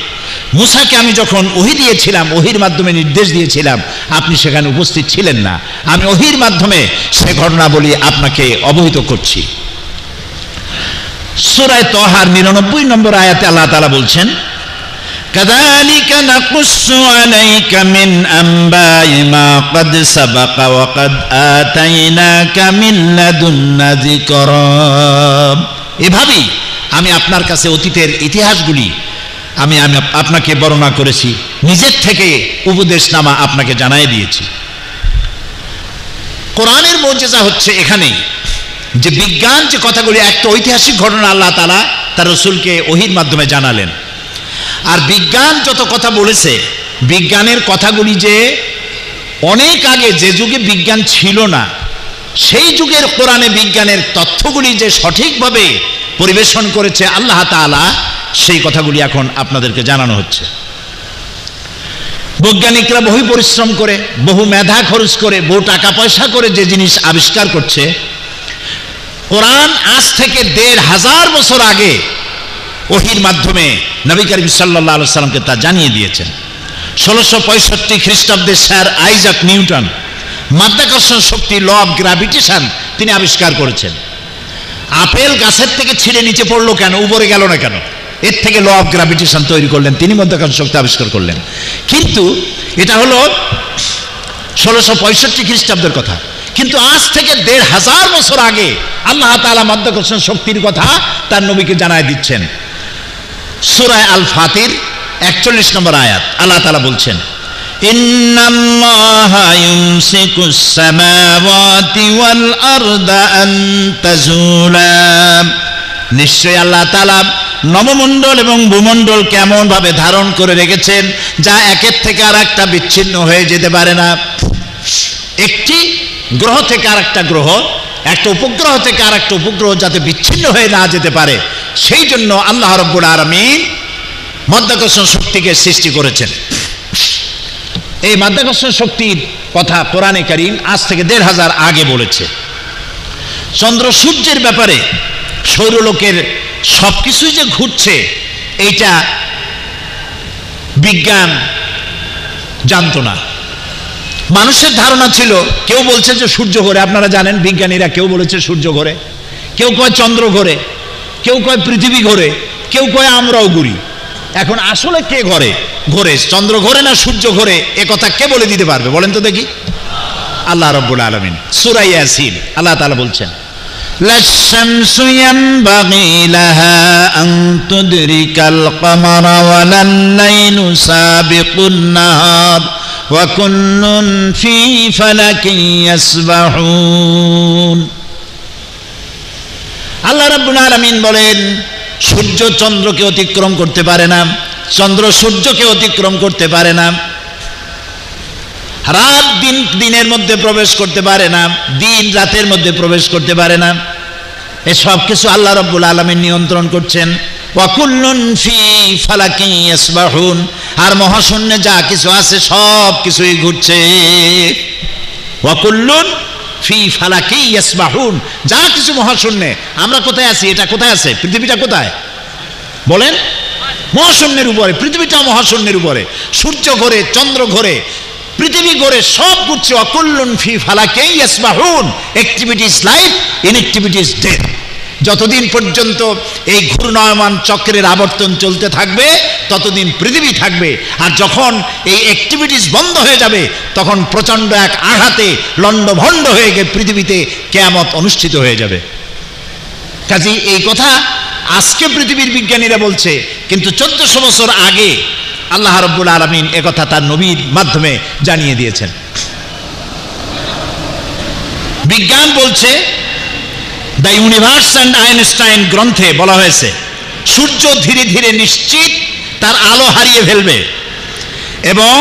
S2: মূসাকে আমি যখন ওহী দিয়েছিলাম, ওহীর মাধ্যমে নির্দেশ দিয়েছিলাম, আপনি সেখানে উপস্থিত ছিলেন না, আমি ওহীর মাধ্যমে সে ঘটনা বলি আপনাকে অবহিত করছি। সূরা তাহার 99 নম্বর আয়াতে আল্লাহ তাআলা বলছেন, কাযালিকা নাকুসসু আলাইকা মিন আম্বাই মা ক্বাদ সাবাকা ওয়া ক্বাদ আতাইনাকা মিন লাদুন্না যিকরা। এভাবেই আমি আপনার কাছে অতীতের ইতিহাসগুলি আমি আপনাকে বর্ণনা করেছি, নিজের থেকে উপদেশনামা আপনাকে জানাই দিয়েছি। কোরআনের মুজিজা হচ্ছে এখানেই যে বিজ্ঞান যে কথাগুলি, একটা ঐতিহাসিক ঘটনা আল্লাহ তাআলা তার রাসূলকে ওহীর মাধ্যমে জানালেন। আর বিজ্ঞান যত কথা বলেছে, বিজ্ঞানের কথাগুলি যে অনেক আগে, যে যুগে বিজ্ঞান ছিল না, সেই যুগের কোরআনে বিজ্ঞানের তথ্যগুলি যে সঠিকভাবে পরিবেশন করেছে আল্লাহ তাআলা, সেই কথাগুলি এখন আপনাদেরকে জানানো হচ্ছে। বৈজ্ঞানিকরা বহু পরিশ্রম করে, বহু মেধা খরচ করে, বহু টাকা পয়সা করে যে জিনিস আবিষ্কার করছে, কোরআন আজ থেকে ১৫০০ বছর আগে ওহীর মাধ্যমে নবী করিম সাল্লাল্লাহু আলাইহি সাল্লামকে তা জানিয়ে দিয়েছেন। ১৬৬৫ খ্রিস্টাব্দে স্যার আইজাক নিউটন মাধ্যাকর্ষণ শক্তি, ল অফ গ্র্যাভিটেশন তিনি আবিষ্কার করেছেন। আপেল গাছের থেকে ছিঁড়ে নিচে পড়লো কেন, উপরে গেল না কেন? এর থেকে ল অফ গ্র্যাভিটেশন তৈরি করলেন, তিনি মাধ্যাকর্ষণ শক্তি আবিষ্কার করলেন। কিন্তু এটা হলো ১৬৬৫ খ্রিস্টাব্দের কথা, কিন্তু আজ থেকে ১৫০০ বছর আগে আল্লাহ তাআলা মাধ্যাকর্ষণ শক্তির কথা তার নবীকে জানায় দিচ্ছেন। সূরা আল ফাতির ৪১ নম্বর আয়াত আল্লাহ তাআলা বলছেন, ইন্নাল্লাহা ইউমসিকুস সামাওয়াতি ওয়াল আরদা আন তাজুলা। নিশ্চয় আল্লাহ তাআলা নবমণ্ডল এবং ভূমণ্ডল কেমন ভাবে ধারণ করে রেখেছেন, যা একের থেকে আর একটা বিচ্ছিন্ন হয়ে যেতে পারে না। একটি গ্রহ থেকে আর একটা গ্রহ, একটা উপগ্রহ থেকে আর একটা উপগ্রহ যাতে বিচ্ছিন্ন হয়ে না যেতে পারে, সেই জন্য আল্লাহ রাব্বুল আলামিন মাধ্যাকর্ষণ শক্তিকে সৃষ্টি করেছেন। এই মাধ্যাকর্ষণ শক্তির কথা কোরআনে কারীম আজ থেকে ১৫০০ আগে বলেছে। চন্দ্র সূর্যের ব্যাপারে সৌরলোকের সবকিছুই যে ঘুরছে এইটা বিজ্ঞান জানতো না। মানুষের ধারণা ছিল, কেউ বলছে যে সূর্য ঘোরে, আপনারা জানেন বিজ্ঞানীরা কেউ বলেছে সূর্য ঘোরে, কেউ কয় চন্দ্র ঘোরে, কেউ কয় পৃথিবী ঘোরে, কেউ কয় আমরাও ঘুরি। এখন আসলে কে ঘোরে, চন্দ্র ঘোরে না সূর্য ঘোরে, এ কথা কে বলে দিতে পারবে বলেন তো দেখি? আল্লাহ রাব্বুল আলামিন সূরা ইয়াসিন আল্লাহ তাআলা বলছেন, লাশ-শামসু ইয়ানবাগি লাহা আন তুদরিকাল কামারা ওয়ালাল-লাইলু সাবিকুন নাহার ওয়া কুল্লুন ফি ফালাকিন ইয়াসবাহুন। আল্লাহ রাব্বুল আলামিন বলেন, সূর্য চন্দ্রকে অতিক্রম করতে পারে না, চন্দ্র সূর্যকে অতিক্রম করতে পারে না, রাত দিনের মধ্যে প্রবেশ করতে পারে না, দিন রাতের মধ্যে প্রবেশ করতে পারে না। এসব কিছু আল্লাহ রাব্বুল আলামিন নিয়ন্ত্রণ করছেন। ওয়া কুল্লুন ফি ফালাকিন ইয়াসবাহুন, আর মহাশূন্যে যা কিছু আছে সব কিছুই ঘুরছে। ওয়া কুল্লুন ফি ফালাকিন ইয়াসবাহুন, যা কিছু মহাশূন্যে। আমরা কোথায় আছি? এটা কোথায় আছে? পৃথিবীটা কোথায় বলেন? মহাশূন্যের উপরে। পৃথিবীটাও মহাশূন্যের উপরে। সূর্য ঘোরে, চন্দ্র ঘোরে, পৃথিবী ঘোরে, সব ঘুরছে। অকুল্লুন ফি ফালাকিন ইয়াসবাহুন। Activity is life, inactivity is death. যতদিন পর্যন্ত এই ঘূর্ণায়মান চক্রের আবর্তন চলতে থাকবে ততদিন পৃথিবী থাকবে, আর যখন এই অ্যাক্টিভিটিস বন্ধ হয়ে যাবে তখন প্রচণ্ড এক আঘাতে লণ্ডভণ্ড হয়ে গিয়ে পৃথিবীতে কিয়ামত অনুষ্ঠিত হয়ে যাবে। কাজেই এই কথা আজকে পৃথিবীর বিজ্ঞানীরা বলছে, কিন্তু 1400 বছর আগে আল্লাহ রাব্বুল আলামিন একথা তার নবীর মাধ্যমে জানিয়ে দিয়েছেন। বিজ্ঞান বলছে, দ্য ইউনিভার্স অ্যান্ড আইনস্টাইন গ্রন্থে বলা হয়েছে, সূর্য ধীরে ধীরে নিশ্চিত তার আলো হারিয়ে ফেলবে, এবং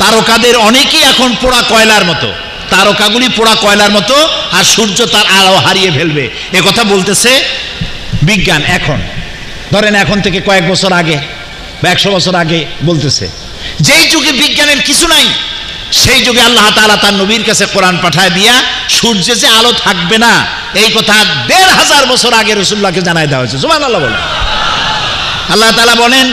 S2: তারকাদের অনেকেই এখন পোড়া কয়লার মতো, তারকাগুলি পোড়া কয়লার মতো, আর সূর্য তার আলো হারিয়ে ফেলবে। এ কথা বলতেছে বিজ্ঞান। এখন ধরেন এখন থেকে কয়েক বছর আগে বা 100 বছর আগে বলতেছে। যেই যুগে বিজ্ঞানের কিছু নাই, সেই যুগে আল্লাহ তাআলা তার নবীর কাছে কোরআন পাঠায় দিয়া সূর্যে যে আলো থাকবে না এই কথা 1500 বছর আগে রাসূলুল্লাহকে জানাই দেওয়া হয়েছে। সুবহানাল্লাহ বলেন। আল্লাহ তাআলা বলেন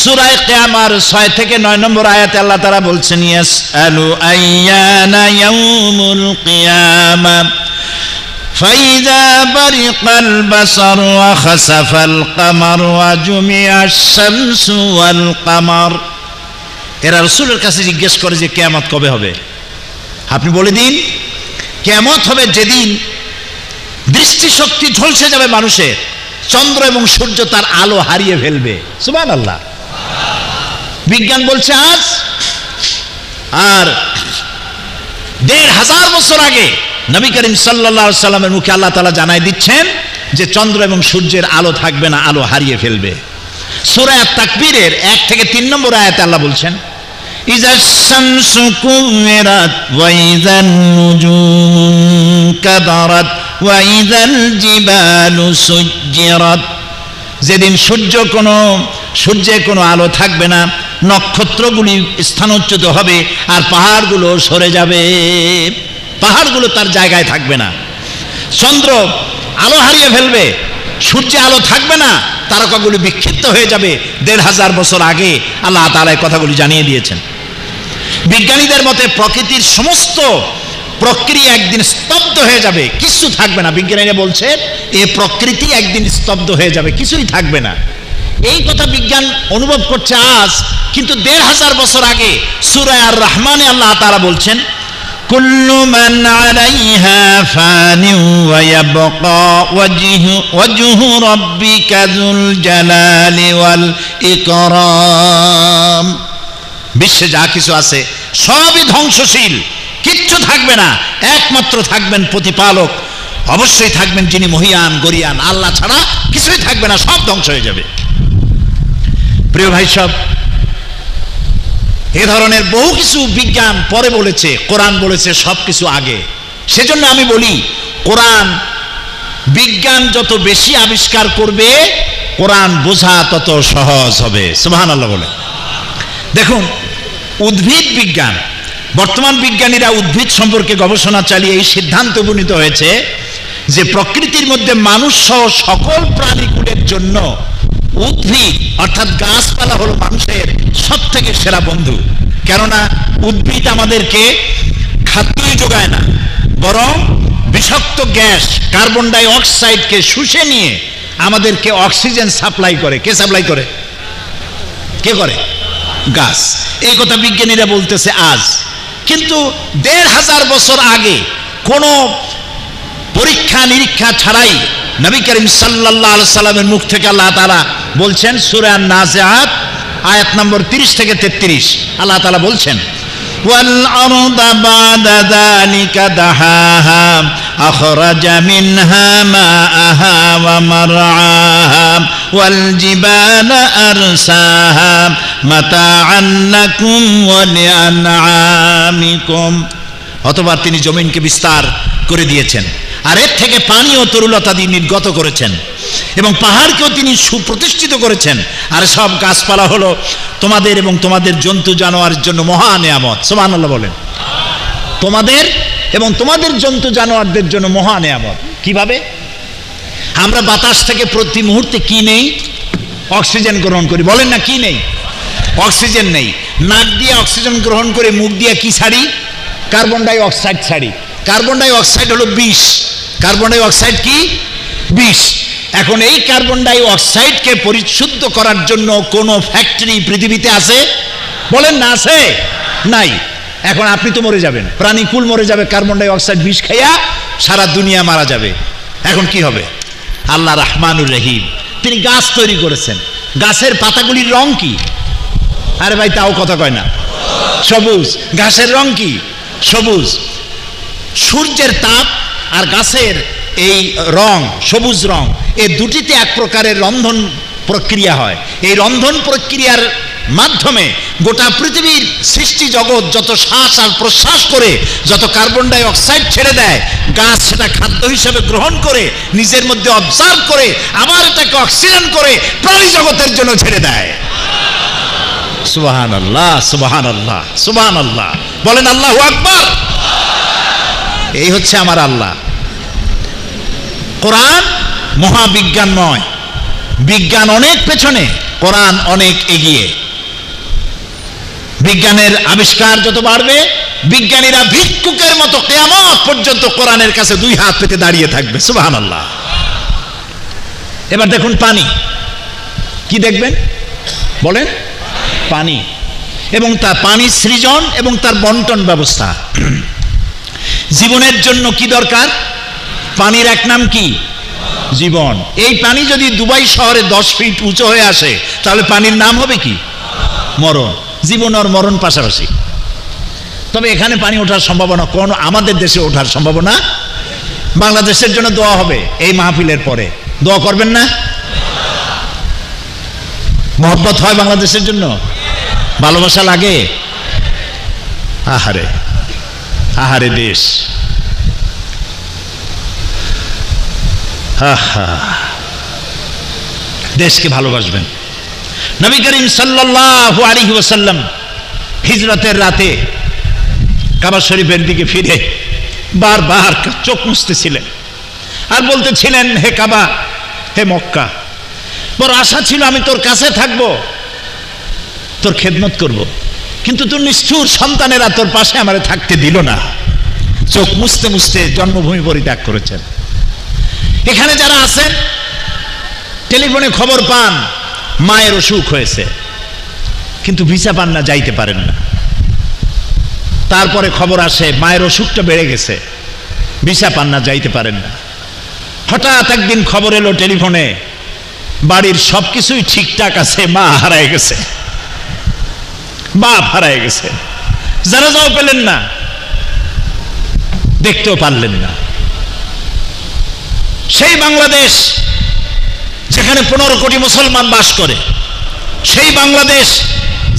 S2: সূরা কিয়ামার 6 থেকে 9 নম্বর আয়াতে আল্লাহ তাআলা বলছেন, ইয়াসআলু আইয়ানা ইয়াউমুল কিয়ামা ফাইযা বারিকাল বাসার ওয়া খাসাফাল কামার ওয়া জুমিআশ শামসু ওয়াল কামার। এরা রাসূলের কাছে জিজ্ঞেস করে যে কিয়ামত কবে হবে? আপনি বলে দিন, কিয়ামত হবে যেদিন দৃষ্টিশক্তি ঝলসে যাবে মানুষের, চন্দ্র এবং সূর্য তার আলো হারিয়ে ফেলবে। সুবহানাল্লাহ। বিজ্ঞান বলছে আজ, আর 1500 বছর আগে নবী করিম সাল্লাল্লাহু আলাইহি সাল্লামের মুখে আল্লাহ তাআলা জানাই দিচ্ছেন যে চন্দ্র এবং সূর্যের আলো থাকবে না, আলো হারিয়ে ফেলবে। সূরা আত-তাকবীরের 1 থেকে 3 নম্বর আয়াতে আল্লাহ বলছেন, ইযাশ শামসু কুওয়িরাত ওয়া ইযান নুজুমু কাদারাত ওয়া ইযাল জিবালু সুজ্জিরাত। যেদিন সূর্যে কোনো আলো থাকবে না, নক্ষত্রগুলি স্থানচ্যুত হবে, আর পাহাড়গুলো সরে যাবে, পাহাড়গুলো তার জায়গায় থাকবে না। চন্দ্র আলো হারিয়ে ফেলবে, সূর্যে আলো থাকবে না, তারকাগুলি বিক্ষিপ্ত হয়ে যাবে। 1500 বছর আগে আল্লাহ তাআলা এই কথাগুলি জানিয়ে দিয়েছেন। বিজ্ঞানীদের মতে প্রকৃতির সমস্ত প্রক্রিয়া একদিন স্তব্ধ হয়ে যাবে, কিছু থাকবে না। বিজ্ঞানীরা বলছে এই প্রকৃতি একদিন স্তব্ধ হয়ে যাবে, কিছুই থাকবে না। এই কথা বিজ্ঞান অনুভব করছে আজ, কিন্তু 1500 বছর আগে সূরা আর রহমানে আল্লাহ তাআলা বলছেন, কুল্লু মান আলাইহা ফানি ওয়া ইয়াবকা ওয়াজহু রাব্বিকা যুল জালালি ওয়াল ইকরাম। বিশ্বে যা কিছু আছে সবই ধ্বংসশীল, কিচ্ছু থাকবে না, একমাত্র থাকবেন প্রতিপালক, অবশ্যই থাকবেন যিনি মহিয়ান গরিয়ান। আল্লাহ ছাড়া কিছুই থাকবে না, সব ধ্বংস হয়ে যাবে। প্রিয় ভাই সব, এ ধরনের বহু কিছু বিজ্ঞান পরে বলেছে, কোরআন বলেছে সবকিছু আগে। সেজন্য আমি বলি, কোরআন বিজ্ঞান যত বেশি আবিষ্কার করবে, কোরআন বোঝা তত সহজ হবে। সুবহানাল্লাহ বলে। দেখুন, উদ্ভিদ বিজ্ঞান, বর্তমান বিজ্ঞানীরা উদ্ভিদ সম্পর্কে গবেষণা চালিয়ে এই সিদ্ধান্ত উপনীত হয়েছে যে প্রকৃতির মধ্যে মানুষ সহ সকল প্রাণীকুলের জন্য উদ্ভিদ অর্থাৎ গাছপালা হলো মানুষের সবথেকে সেরা বন্ধু। কেননা উদ্ভিদ আমাদেরকে খাদ্যই যোগায় না, বরং বিষাক্ত গ্যাস কার্বন ডাই অক্সাইডকে শুষে নিয়ে আমাদেরকে অক্সিজেন সাপ্লাই করে। কে সাপ্লাই করে? কে করে? গাছ। এই কথা বিজ্ঞানীরা বলতেছে আজ, কিন্তু ১৫০০ বছর আগে কোন পরীক্ষা নিরীক্ষা ছাড়াই নবী করিম সাল্লাল্লাহু আলাইহি সাল্লামের মুখ থেকে আল্লাহ তাআলা বলছেন, সূরা আন-নাজিআত আয়াত নম্বর 30 থেকে 33, আল্লাহ তাআলা বলছেন, ওয়াল আরদা বাদা যালিকা দাহাহা আখরাজা মিনহা মাআহা ওয়া মারআহা ওয়াল জিবালা আরসাহা মাতাআন লাকুম ওয়া লিআনআমিকুম। অতঃপর তিনি জমিনকে বিস্তার করে দিয়েছেন, আর এর থেকে পানি ও তরুলতা দিয়ে নির্গত করেছেন, এবং পাহাড়কেও তিনি সুপ্রতিষ্ঠিত করেছেন। আর সব গাছপালা হলো তোমাদের এবং তোমাদের জন্তু জানোয়ারের জন্য মহা নেয়ামত। সুবহানাল্লাহ বলেন। তোমাদের এবং তোমাদের জন্তু জানোয়ারদের জন্য মহা নেয়ামত। কিভাবে? আমরা বাতাস থেকে প্রতি মুহূর্তে কি নেই? অক্সিজেন গ্রহণ করি। বলেন না, কি নেই? অক্সিজেন নেই। নাক দিয়ে অক্সিজেন গ্রহণ করে মুখ দিয়ে কি ছাড়ি? কার্বন ডাই অক্সাইড ছাড়ি। কার্বন ডাই অক্সাইড হলো বিষ। কার্বন ডাই অক্সাইড কি? বিষ। এখন এই কার্বন ডাই অক্সাইডকে পরিশুদ্ধ করার জন্য কোন ফ্যাক্টরি পৃথিবীতে আছে? বলেন না, আছে? নাই। এখন আপনি তো মরে যাবেন, প্রাণীকুল মরে যাবে, কার্বন ডাই অক্সাইড বিষ খাইয়া সারা দুনিয়া মারা যাবে। এখন কি হবে? আল্লাহ রহমানুর রহিম, তিনি গাছ তৈরি করেছেন। গাছের পাতাগুলির রং কি? আরে ভাই, তাও কথা কয় না। সবুজ। ঘাসের রং কি? সবুজ। সূর্যের তাপ আর গাছের এই রং, সবুজ রং, এই দুটিতে এক প্রকারের রন্ধন প্রক্রিয়া হয়। এই রন্ধন প্রক্রিয়ার মাধ্যমে গোটা পৃথিবীর সৃষ্টি জগৎ যত শ্বাস আর প্রশ্বাস করে যত কার্বন ডাই অক্সাইড ছেড়ে দেয়, গাছ সেটা খাদ্য হিসেবে গ্রহণ করে নিজের মধ্যে অবজার্ভ করে আবার এটাকে অক্সিজেন করে প্রাণী জগতের জন্য ছেড়ে দেয়। সুবহানাল্লাহ, সুবহানাল্লাহ, সুবহানাল্লাহ বলেন। আল্লাহু আকবার। এই হচ্ছে আমার আল্লাহ। কোরআন মহাবিজ্ঞানময়। বিজ্ঞান অনেক পেছনে, কোরআন অনেক এগিয়ে। বিজ্ঞানের আবিষ্কার যত বাড়বে, বিজ্ঞানীরা ভিক্ষুকের মতো কিয়ামত পর্যন্ত কোরআনের কাছে দুই হাত পেতে দাঁড়িয়ে থাকবে। সুবহানাল্লাহ। এবার দেখুন পানি। কি দেখবেন? বলেন। পানি এবং তার পানি সৃজন এবং তার বন্টন ব্যবস্থা। জীবনের জন্য কি দরকার? পানির এক নাম কি? জীবন। এই পানি যদি দুবাই শহরে 10 ফিট উঁচু হয়ে আসে, তাহলে পানির নাম হবে কি? মরণ। জীবন আর মরণ পাশাপাশি। তবে এখানে পানি ওঠার সম্ভাবনা কোন? আমাদের দেশে ওঠার সম্ভাবনা। বাংলাদেশের জন্য দোয়া হবে এই মাহফিলের পরে। দোয়া করবেন না? মহব্বত হয় বাংলাদেশের জন্য? ভালোবাসা লাগে? আহারে, আহারে দেশ। দেশকে ভালোবাসবেন। নবী করিম সাল্লাল্লাহু আলাইহি ওয়াসাল্লাম হিজরতের রাতে কাবা শরীফের দিকে ফিরে বারবার চোখ মুছতেছিলেন আর বলতেছিলেন, হে কাবা, হে মক্কা, বড় আশা ছিল আমি তোর কাছে থাকবো, তোর খেদমত করব, কিন্তু তোর নিষ্ঠুর সন্তানেরা তোর পাশে আমারে থাকতে দিল না। চোখ মুছতে মুছতে জন্মভূমি পরিত্যাগ করেছেন। এখানে যারা আছেন টেলিফোনে খবর পান মায়ের অসুখ হয়েছে, কিন্তু ভিসা পান না, যাইতে পারেন না। তারপরে খবর আসে মায়ের অসুখটা বেড়ে গেছে, ভিসা পান না, যাইতে পারেন না। হঠাৎ একদিন খবর এলো টেলিফোনে, বাড়ির সবকিছুই ঠিকঠাক আছে, মা হারায় গেছে, বাপ হারায় গেছে, জানাজাও পেলেন না, দেখতেও পারলেন না। সেই বাংলাদেশ যেখানে 15 কোটি মুসলমান বাস করে, সেই বাংলাদেশ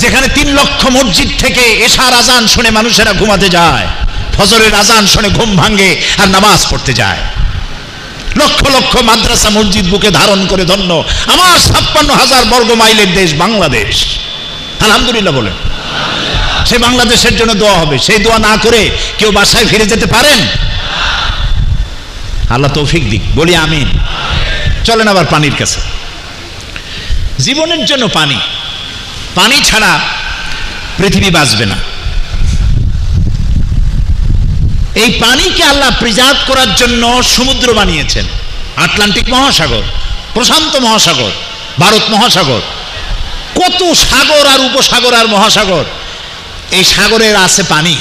S2: যেখানে 3 লক্ষ মসজিদ থেকে এশার আজান শুনে মানুষেরা ঘুমাতে যায়, ফজরের আজান শুনে ঘুম ভাঙে আর নামাজ পড়তে যায়। লক্ষ লক্ষ মাদ্রাসা মসজিদ বুকে ধারণ করে ধন্য আমার 56,000 বর্গ মাইলের দেশ বাংলাদেশ। আলহামদুলিল্লাহ বলেন। সে বাংলাদেশের জন্য দোয়া হবে। সেই দোয়া না করে কেউ বাসায় ফিরে যেতে পারেন? আল্লাহ তৌফিক দিক, বলি আমিন। চলেন আবার পানির কাছে। জীবনের জন্য পানি, পানি ছাড়া পৃথিবী বাঁচবে না। এই পানিকে আল্লাহ প্রিজার্ভ করার জন্য সমুদ্র বানিয়েছেন। আটলান্টিক মহাসাগর, প্রশান্ত মহাসাগর, ভারত মহাসাগর, কত সাগর আর উপসাগর আর মহাসাগর। এই সাগরের আছে পানি।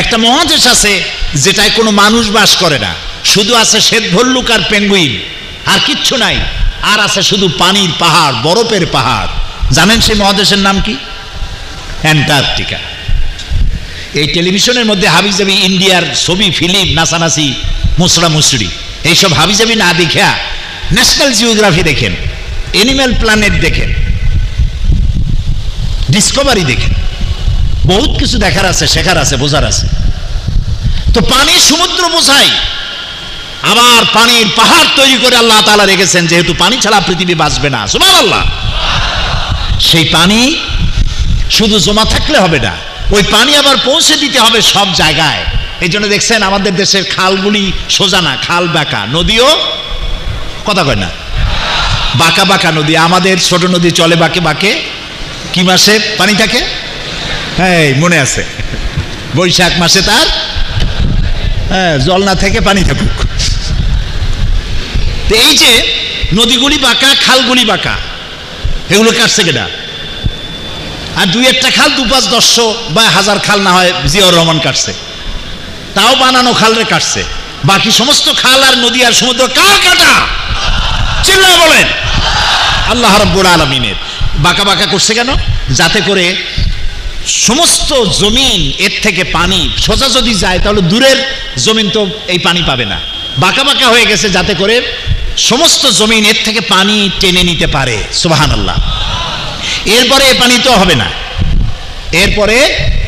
S2: একটা মহাদেশ আছে যেটায় কোনো মানুষ বাস করে না, শুধু আছে শ্বেত ভল্লুক আর পেঙ্গুইন, আর কিচ্ছু নাই। আর আছে শুধু পানির পাহাড়, বরফের পাহাড়। জানেন সেই মহাদেশের নাম কি? অ্যান্টার্কটিকা। এই টেলিভিশনের মধ্যে হাবিজাবি ইন্ডিয়ার ছবি, ফিল্ম, নাচানাচি, মুসরা মুসরি, এইসব হাবিজাবি না দেখা ন্যাশনাল জিওগ্রাফি দেখেন, এনিম্যাল প্ল্যানেট দেখেন, ডিসকভারি দেখেন। বহুত কিছু দেখার আছে, শেখার আছে, বোঝার আছে। তো পানি সমুদ্র বোঝায়। আবার পানির পাহাড় তৈরি করে আল্লাহ তাআলা রেখেছেন, যেহেতু পানি ছাড়া পৃথিবী বাঁচবে না। সুবহানাল্লাহ। সেই পানি শুধু জমা থাকলে হবে না, ওই পানি আবার পৌঁছে দিতে হবে সব জায়গায়। এই জন্য দেখছেন আমাদের দেশের খালগুলি সোজা না, খাল বাঁকা, নদীও কথা কয় না, বাঁকা বাঁকা নদী। আমাদের ছোট নদী চলে বাঁকে বাঁকে। কি মাসে পানি থাকে? হ্যাঁ, মনে আছে, বৈশাখ মাসে তার জল না থেকে পানি থাকুক। এই যে নদীগুলি বাঁকা, খালগুলি বাঁকা, এগুলো কাটছে কেটা? আর 2-1টা খাল 2-5-10 বা 1000 খাল না হয় জিয়াউর রহমান কাটছে, তাও বানানো খালরে কাটছে। বাকি সমস্ত খাল আর নদী আর সমুদ্র কার কাটা? চিল্লায় বলেন আল্লাহ রাব্বুল আলামিনের। বাঁকা বাঁকা করছে কেন? যাতে করে সমস্ত জমিন এর থেকে পানি সোজা যদি যায় তাহলে দূরের জমিন তো এই পানি পাবে না। বাঁকা বাঁকা হয়ে গেছে যাতে করে সমস্ত জমিন এর থেকে পানি টেনে নিতে পারে। সুবহানাল্লাহ। এরপরে এ পানি তো হবে না। এরপরে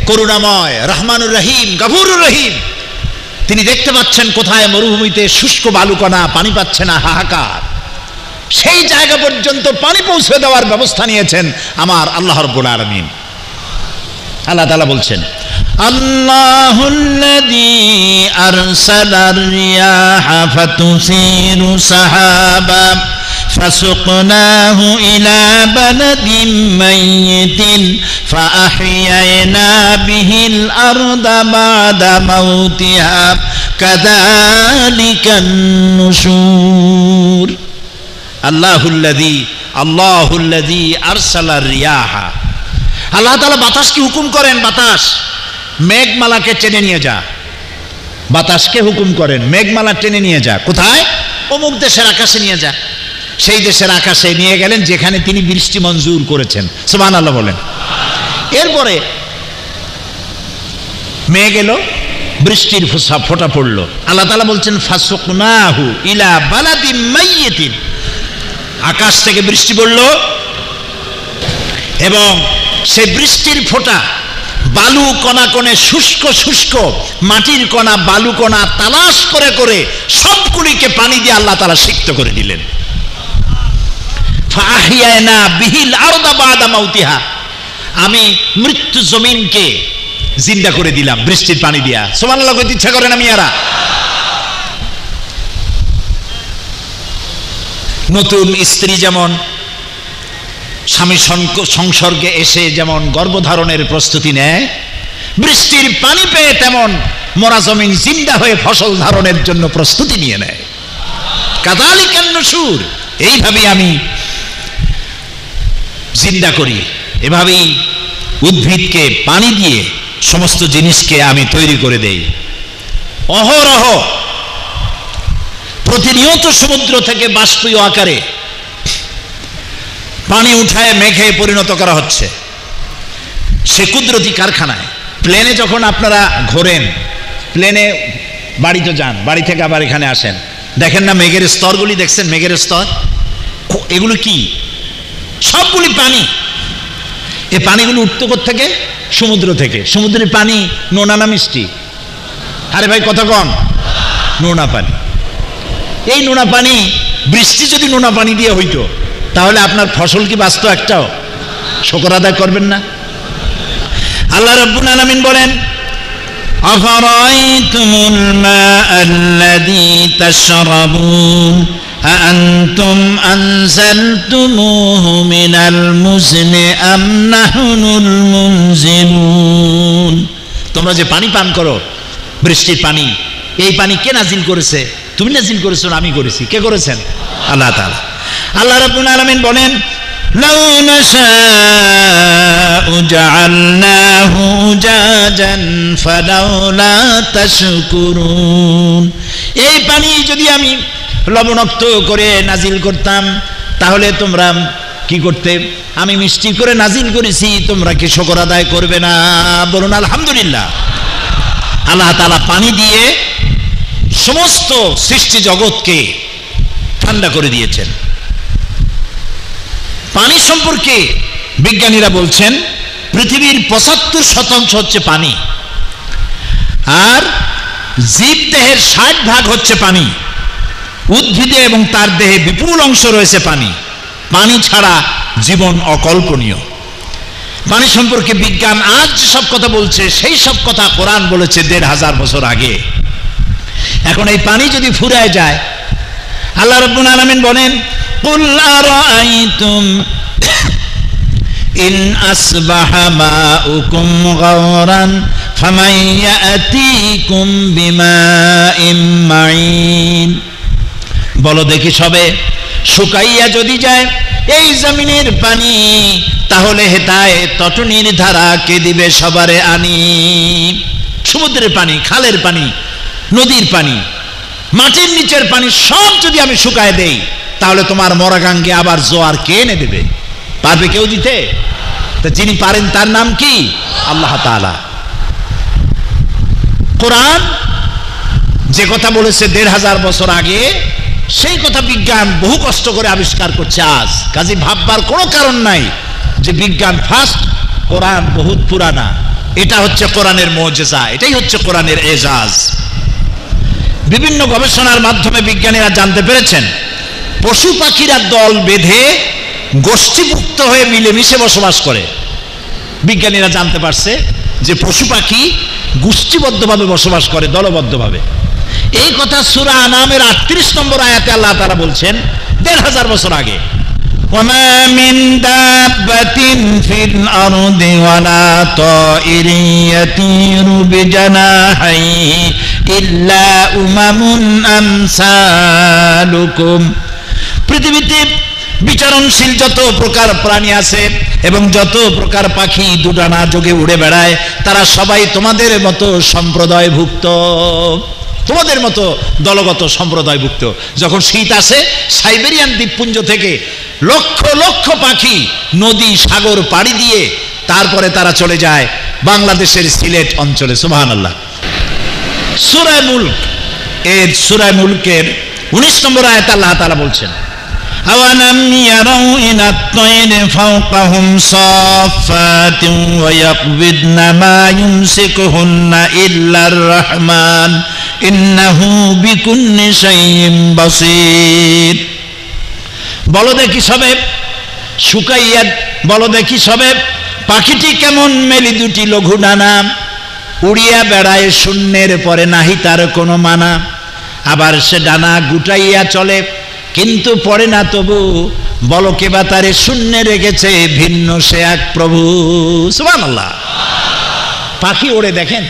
S2: করুণাময় রহমানুর রহিম গফুরুর রহিম, তিনি দেখতে পাচ্ছেন কোথায় মরুভূমিতে শুষ্ক বালুকণা, পানি পাচ্ছে না, হাহাকার। সেই জায়গা পর্যন্ত পানি পৌঁছে দেওয়ার ব্যবস্থা নিয়েছেন আমার আল্লাহ রাব্বুল আলামিন। আল্লাহ তাআলা বলছেন, আল্লাহুল্লাযী আরসালার রিয়াহা ফাতুসিরু সাহাবা ফাসুকনাহু ইলা বালাদিন মাইয়িতিন ফাআহইয়ানা বিহিল আরদা বা'দা মাউতিহা কাযালিকান নুশুর। আল্লাহুল্লাযী আরসালার রিয়াহা। আল্লাহ তাআলা বাতাসকে হুকুম করেন, বাতাস মেঘমালাকে টেনে নিয়ে যা। বাতাসকে হুকুম করেন মেঘমালা টেনে নিয়ে যা। কোথায়? অমুক দেশের আকাশে নিয়ে যা। সেই দেশের আকাশে নিয়ে গেলেন যেখানে তিনি বৃষ্টি মঞ্জুর করেছেন। সুবহানাল্লাহ বলেন। এরপরে মেঘ এলো, বৃষ্টির ফোঁটা পড়লো। আল্লাহ তাআলা বলছেন ফাসুকনাহু ইলা বালাদিন মাইয়িতিন। আকাশ থেকে বৃষ্টি পড়লো এবং সেই বৃষ্টির ফোঁটা বালু কণা কণে, শুষ্ক শুষ্ক মাটির কণা, বালু কণা তালাশ করে করে সবগুলিকে পানি দিয়ে আল্লাহ তাআলা সিক্ত করে দিলেন। ফাআহইয়ানা বিহিল আরদা বা'দা মাউতিহা। আমি মৃত্যু জমিনকে জিন্দা করে দিলাম বৃষ্টির পানি দিয়া। সুবহানাল্লাহ কইতে ইচ্ছা করে না মিয়ারা? নতুন স্ত্রী যেমন স্বামী সংসর্গে এসে যেমন গর্ভধারণের প্রস্তুতি নেয়, বৃষ্টির পানি পেয়ে তেমন মরা জমিন জিন্দা হয়ে ফসল ধারণের জন্য প্রস্তুতি নিয়ে নেয়। কাযালিকান নুশুর। এইভাবেই আমি জিন্দা করি, এভাবেই উদ্ভিদকে পানি দিয়ে সমস্ত জিনিসকে আমি তৈরি করে দেই। অহরহ প্রতিনিয়ত সমুদ্র থেকে বাষ্পীয় আকারে পানি উঠায় মেঘে পরিণত করা হচ্ছে। সে কুদরতি কারখানায়। প্লেনে যখন আপনারা ঘোরেন, প্লেনে বাড়িতে যান, বাড়ি থেকে আবার এখানে আসেন, দেখেন না মেঘের স্তরগুলি? দেখছেন মেঘের স্তর? এগুলো কি? সবগুলি পানি। এই পানিগুলো উঠতো কোত্থেকে? সমুদ্র থেকে। সমুদ্রের পানি নোনা না মিষ্টি? আরে ভাই কথা কন, নোনা পানি। এই নোনা পানি, বৃষ্টি যদি নোনা পানি দিয়ে হইতো তাহলে আপনার ফসল কি বাঁচতো একটাও? শুকর আদায় করবেন না? আল্লাহ রাব্বুল আলামিন বলেন, আফারাইতুমুল মাআল্লাযী তাশরাবুন আআনতুম আনজালতুমুহু মিনাল মুজনি আম নাহনুল মুনজিলুন। তোমরা যে পানি পান করো, বৃষ্টির পানি, এই পানি কে নাজিল করেছে? তুমি নাজিল করেছো না আমি করেছি? কে করেছেন? আল্লাহ তাআলা। আল্লাহ রাব্বুল আলামিন বলেন, লাউ নাশাউ জাআলনাহু উজাজান ফালাউলা তাশকুরুন। এই পানি যদি আমি লবণাক্ত করে নাজিল করতাম তাহলে তোমরা কি করতে? আমি মিষ্টি করে নাজিল করেছি, তোমরা কি শুকর আদায় করবে না? বলুন আলহামদুলিল্লাহ। আল্লাহ তাআলা পানি দিয়ে সমস্ত সৃষ্টি জগৎকে ঠান্ডা করে দিয়েছেন। পানি সম্পর্কে বিজ্ঞানীরা বলছেন পৃথিবীর ৭৫% হচ্ছে পানি, আর জীব দেহের ৬০% হচ্ছে পানি। উদ্ভিদে এবং তার দেহে বিপুল অংশ রয়েছে পানি। পানি ছাড়া জীবন অকল্পনীয়। পানি সম্পর্কে বিজ্ঞান আজ যেসব কথা বলছে সেই সব কথা কোরআন বলেছে ১৫০০ বছর আগে। এখন এই পানি যদি ফুরায় যায়, আল্লাহ রাব্বুল আলামিন বলেন, কুল আরাআইতুম ইন আসবাহা মাউকুম গাওরান ফামান ইয়াতিকুম বিমাইম মাইন। বলো দেখি সবে, শুকাইয়া যদি যায় এই জমিনের পানি, তাহলে হেতায় তটনির ধারা কে দিবে সবারে আনি। সমুদ্রের পানি, খালের পানি, নদীর পানি, মাটির নিচের পানি সব যদি আমি শুকায় দেই, তাহলে তোমার মরাগাঙ্গে আবার জোয়ার কে এনে দেবে? পারবে কেউ দিতে? তা যিনি পারেন তার নাম কি? আল্লাহ তাআলা। কোরআন যে কথা বলেছে ১৫০০ বছর আগে, সেই কথা বিজ্ঞান বহু কষ্ট করে আবিষ্কার করছে আজ। কাজে ভাববার কোনো কারণ নাই যে বিজ্ঞান ফার্স্ট, কোরআন বহুত পুরানা। এটা হচ্ছে কোরআনের মুজিজা, এটাই হচ্ছে কোরআনের এজাজ। বিভিন্ন গবেষণার মাধ্যমে বিজ্ঞানীরা জানতে পেরেছেন পশু পাখিরা দল বেঁধে গোষ্ঠীভুক্ত হয়ে মিলেমিশে বসবাস করে। বিজ্ঞানীরা জানতে পারছে যে পশু পাখি গোষ্ঠীবদ্ধভাবে বসবাস করে, দলবদ্ধভাবে। এই কথা সূরা আনামের ৩৮ নম্বর আয়াতে আল্লাহ তাআলা বলছেন ১৫০০ বছর আগে। ওয়ামা মিন দাব্বাতিন ফিল আরদি ওয়ালা তাইরিন ইয়াতিরু বিজানাহিহি ইল্লা উমামুন আমসালুকুম। পৃথিবীতে বিচরণশীল যত প্রকার প্রাণী আছে এবং যত প্রকার পাখি দুডানা যোগে উড়ে বেড়ায়, তারা সবাই তোমাদের মতো সম্প্রদায়ভুক্ত, তোমাদের মতো দলগত সম্প্রদায়ভুক্ত। যখন শীত আসে, সাইবেরিয়ান দ্বীপপুঞ্জ থেকে লক্ষ লক্ষ পাখি নদী সাগর পাড়ি দিয়ে তারপরে তারা চলে যায় বাংলাদেশের সিলেট অঞ্চলে। সুবহানাল্লাহ। সূরা মুলক এর সূরা মুলকের ১৯ নম্বর আয়াতে আল্লাহ তাআলা বলছেন, আওয়ালাম ইয়ারাউ ইলাত তায়রি ফাওকাহুম সাফফাতিন ওয়া ইয়াকবিদনা মা ইউমসিকুহুন্না ইল্লার রাহমান ইন্নাহু বিকুল্লি শাইইন বাসীর। বলো দেখি সবে, শুকাইয়া বলো দেখি সবে, পাখিটি কেমন মেলি দুটি লঘু ডানা, উড়িয়া বেড়ায় শূন্যের পরে নাহি তার কোনো মানা। আবার সে ডানা গুটাইয়া চলে কিন্তু পড়ে না তবু, বলো কে বা তারে শূন্যে রেখেছে ভিন্ন সে এক প্রভু। সুবহানাল্লাহ। পাখি ওড়ে দেখেন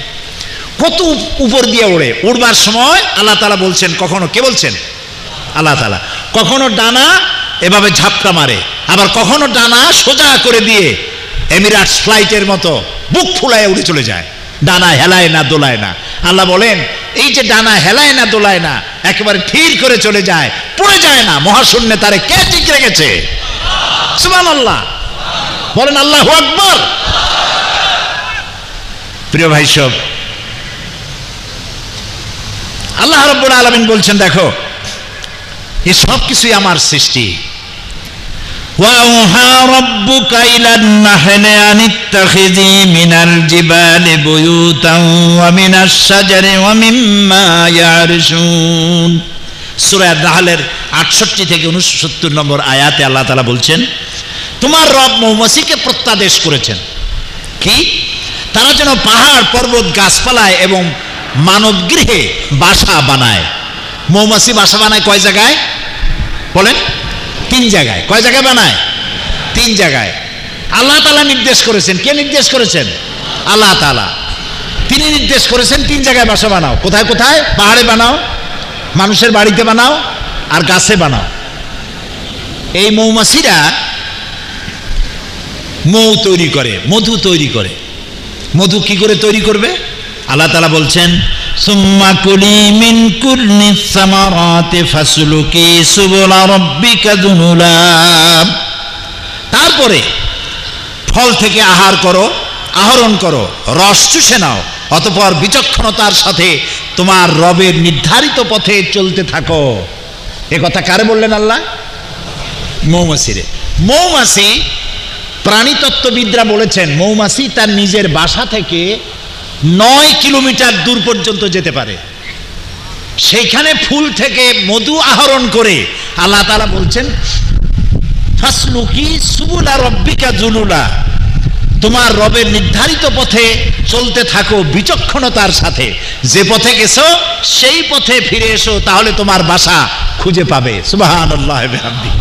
S2: কত উপর দিয়ে ওড়ে। উড়বার সময় আল্লাহ তাআলা বলছেন, কখনো কে বলছেন? আল্লাহ তাআলা। কখনো ডানা এভাবে ঝাপটা মারে, আবার কখনো ডানা সোজা করে দিয়ে এমিরেটস ফ্লাইটের মতো বুক ফুলায় উড়ে চলে যায়। ডানা হেলায় না দোলায় না। আল্লাহ বলেন এই যে ডানা হেলায় না দোলায় না, একেবারে ঠিক করে চলে যায়, পড়ে যায় না, মহাশূন্যে তারে কে ঠিক রেখেছে? সুবহানাল্লাহ। বলেন আল্লাহু আকবার। প্রিয় ভাই সব, আল্লাহ রাব্বুল আলামিন বলছেন দেখো এই সব কিছুই আমার সৃষ্টি। ওয়াউহা রাব্বুকা ইলান নাহলি আনিত্তাখিযি মিনাল জিবালি বুয়ুতান ওয়া মিনাশ শাজারি ওয়া মিম্মা ইয়ারশুন। সূরা নাহলের 68 থেকে 69 নম্বর আয়াতে আল্লাহ তাআলা বলছেন, তোমার রব মৌমাছিকে প্রত্যাদেশ করেছেন কি তারা যেন পাহাড় পর্বত গাছপালায় এবং মানব গৃহে বাসা বানায়। মৌমাছি বাসা বানায় কয় জায়গায় বলেন? 3 জায়গায়। কয় জায়গায় বানায়? 3 জায়গায়। আল্লাহ তাআলা নির্দেশ করেছেন। কে নির্দেশ করেছেন? আল্লাহ তাআলা। তিনি নির্দেশ করেছেন 3 জায়গায় বাসা বানাও। কোথায় কোথায়? পাহাড়ে বানাও, মানুষের বাড়িতে বানাও, আর গাছে বানাও। এই মৌমাছিরা মৌ তৈরি করে, মধু তৈরি করে। মধু কি করে তৈরি করবে? আল্লাহ তাআলা বলছেন, সুম্মা কুলি মিন কুল্লিস সামারাতি ফাসলুকি সুবুলা রাব্বিকা যুনুলা। তারপরে ফল থেকে আহরণ করো, রস চুষে নাও, অতঃপর বিচক্ষণতার সাথে তোমার রবের নির্ধারিত পথে চলতে থাকো। এ কথা কারে বললেন আল্লাহ? মৌমাছিরে। মৌমাছি, প্রাণীতত্ত্ববিদরা বলেছেন মৌমাছি তার নিজের বাসা থেকে 9 কিলোমিটার দূর পর্যন্ত যেতে পারে। সেইখানে ফুল থেকে মধু আহরণ করে আল্লাহ তাআলা বলছেন, ফাসলুকি সুবুলা রাব্বিকা যুনুলা, তোমার রবের নির্ধারিত পথে চলতে থাকো বিচক্ষণতার সাথে। যে পথে গেছো সেই পথে ফিরে এসো, তাহলে তোমার বাসা খুঁজে পাবে। সুবহানাল্লাহ ওয়া বিহামদিহি।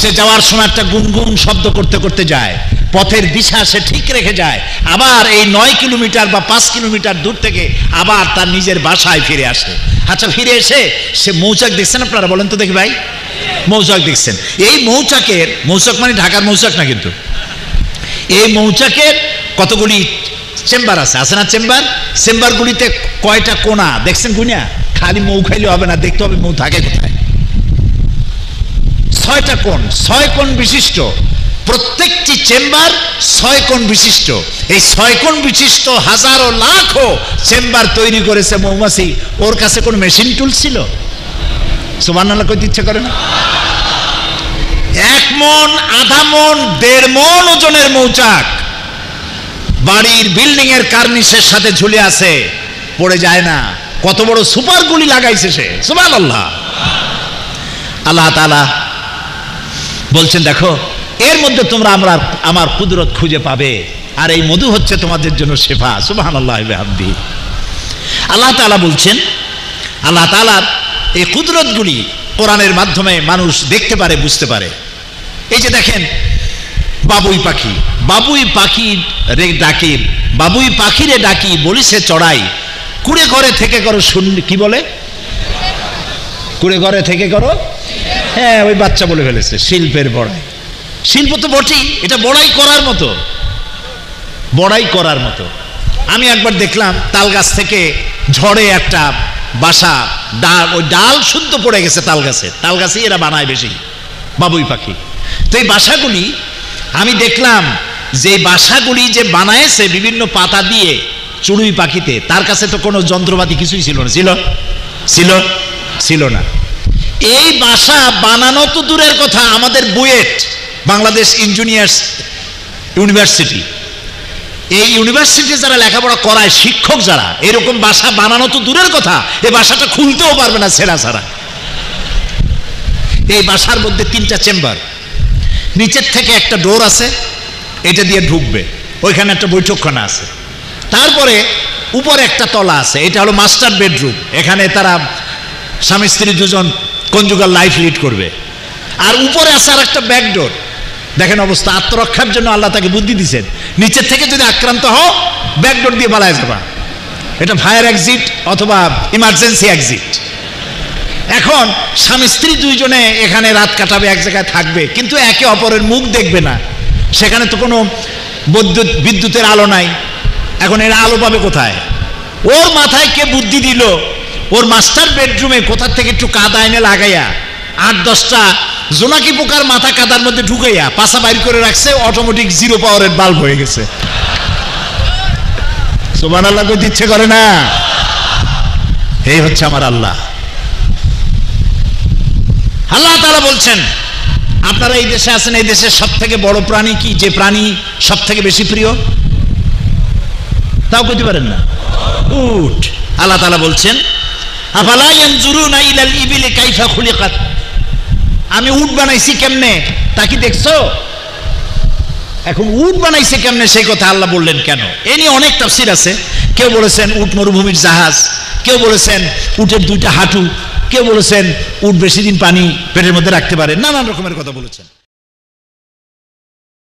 S2: সে যাওয়ার সময় একটা গুনগুন শব্দ করতে করতে যায়, পথের দিশা সে ঠিক রেখে যায়, আবার এই 9 কিলোমিটার বা 5 কিলোমিটার দূর থেকে আবার তার নিজের বাসায় ফিরে আসে। আচ্ছা, ফিরে এসে সে মৌচাক দেখছেন আপনারা? বলেন তো দেখি ভাই, মৌচাক দেখছেন? এই মৌচাক মানে ঢাকার মৌচাক না, কিন্তু এই মৌচাকের কতগুলি চেম্বার আছে না? চেম্বারগুলিতে কয়টা কোণা দেখছেন? গুনিয়া খালি মৌ খাইলে হবে না, দেখতে হবে মৌ থাকে কোথায়। 6টা কোণ, 6 কোণ বিশিষ্ট। প্রত্যেকটি চেম্বার 6 কোণ বিশিষ্ট। এই 6 কোণ বিশিষ্ট হাজারো লাখো চেম্বার তৈরি করেছে মৌমাছি। ওর কাছে কোন মেশিন টুল ছিল? সুবহানাল্লাহ কইতে ইচ্ছে করে না? 1 মণ, আধা মণ, 1.5 মণ ওজনের মৌচাক বাড়ির বিল্ডিং এর কার্নিশের সাথে ঝুলে আছে, পড়ে যায় না। কত বড় সুপার গুলি লাগাইছে সে! সুবহানাল্লাহ। আল্লাহ তাআলা বলছেন, দেখো এর মধ্যে তোমরা আমার কুদরত খুঁজে পাবে, আর এই মধু হচ্ছে তোমাদের জন্য শিফা। সুবহানাল্লাহ ওয়া বিহামদিহি। আল্লাহ তাআলা বলছেন, আল্লাহ তাআলার এই কুদরতগুলি কোরআনের মাধ্যমে মানুষ দেখতে পারে, বুঝতে পারে। এই যে দেখেন, বাবুই পাখিরে ডাকি বলিছে চড়াই, কুড়ে ঘরে থেকে করো শুনলি। কি বলে? কুড়ে ঘরে থেকে করো। হ্যাঁ, ওই বাচ্চা বলে ফেলেছে শিল্পের বড়াই। শিল্প তো বটেই, এটা বড়াই করার মতো। আমি একবার দেখলাম তাল গাছ থেকে ঝড়ে একটা বাসা, ওই ডাল শুদ্ধ পড়ে গেছে তাল গাছেই এরা বানায় বেশি, বাবুই পাখি। তো এই বাসাগুলি আমি দেখলাম যে বাসাগুলি যে বানায়েছে বিভিন্ন পাতা দিয়ে চড়ুই পাখিতে, তার কাছে তো কোনো যন্ত্রপাতি কিছুই ছিল না। ছিল না। এই বাসা বানানো তো দূরের কথা, আমাদের বুয়েট বাংলাদেশ ইঞ্জিনিয়ার্স ইউনিভার্সিটি, এই ইউনিভার্সিটি যারা লেখাপড়া করায়, শিক্ষক যারা, এরকম বাসা বানানো তো দূরের কথা, এই বাসাটা খুলতেও পারবে না ছেঁড়া ছাড়া। এই বাসার মধ্যে 3টা চেম্বার, নিচের থেকে একটা ডোর আছে, এটা দিয়ে ঢুকবে, ওইখানে একটা বৈঠকখানা আছে, তারপরে উপরে একটা তলা আছে, এটা হলো মাস্টার বেডরুম, এখানে তারা স্বামী স্ত্রী দুজন কনজুগাল লাইফ লিড করবে। আর উপরে আছে আর একটা ব্যাকডোর। দেখেন অবস্থা, আত্মরক্ষার জন্য আল্লাহ তাকে বুদ্ধি দিচ্ছেন, নিচের থেকে যদি আক্রান্ত হও ব্যাকডোর দিয়ে পালায় যাবা, এটা ফায়ার এক্সিট অথবা ইমার্জেন্সি এক্সিট। এখন স্বামী স্ত্রী দুইজনে এখানে রাত কাটাবে, এক জায়গায় থাকবে, কিন্তু একে অপরের মুখ দেখবে না, সেখানে তো কোনো বিদ্যুতের আলো নাই। এখন এরা আলো পাবে কোথায়? ওর মাথায় কে বুদ্ধি দিল, ওর মাস্টার বেডরুমে কোথা থেকে একটু কাদা এনে লাগাইয়া 8-10টা জোনাকি পোকার মাথা কাদার মধ্যে ঢুকাইয়া পাশা বাইর করে রাখছে, অটোমেটিক 0 পাওয়ারের বাল্ব হয়ে গেছে। সুবহানাল্লাহ কইতে ইচ্ছে করে না? এই হচ্ছে আমার আল্লাহ। আল্লাহ তাআলা বলছেন, আপনারা এই দেশে আছেন, এই দেশের সব থেকে বড় প্রাণী কি, যে প্রাণী সব থেকে বেশি প্রিয়? তাও কইতে পারেন না। উট। আল্লাহ তাআলা বলছেন আফালা ইয়ানজুরুনা ইলাল ইবিলি কাইফা খুলিকাত, আমি উট বানাইছি কেমনে তা কি দেখছো? এখন উট বানাইছে কেমনে সেই কথা আল্লাহ বললেন কেন? এ নিয়ে অনেক তাফসীর আছে। কেউ বলেছেন উট মরুভূমির জাহাজ, কেউ বলেছেন উটের দুইটা হাঁটু, কেউ বলেছেন উট বেশি দিন পানি পেটের মধ্যে রাখতে পারে, নানান রকমের কথা বলেছেন।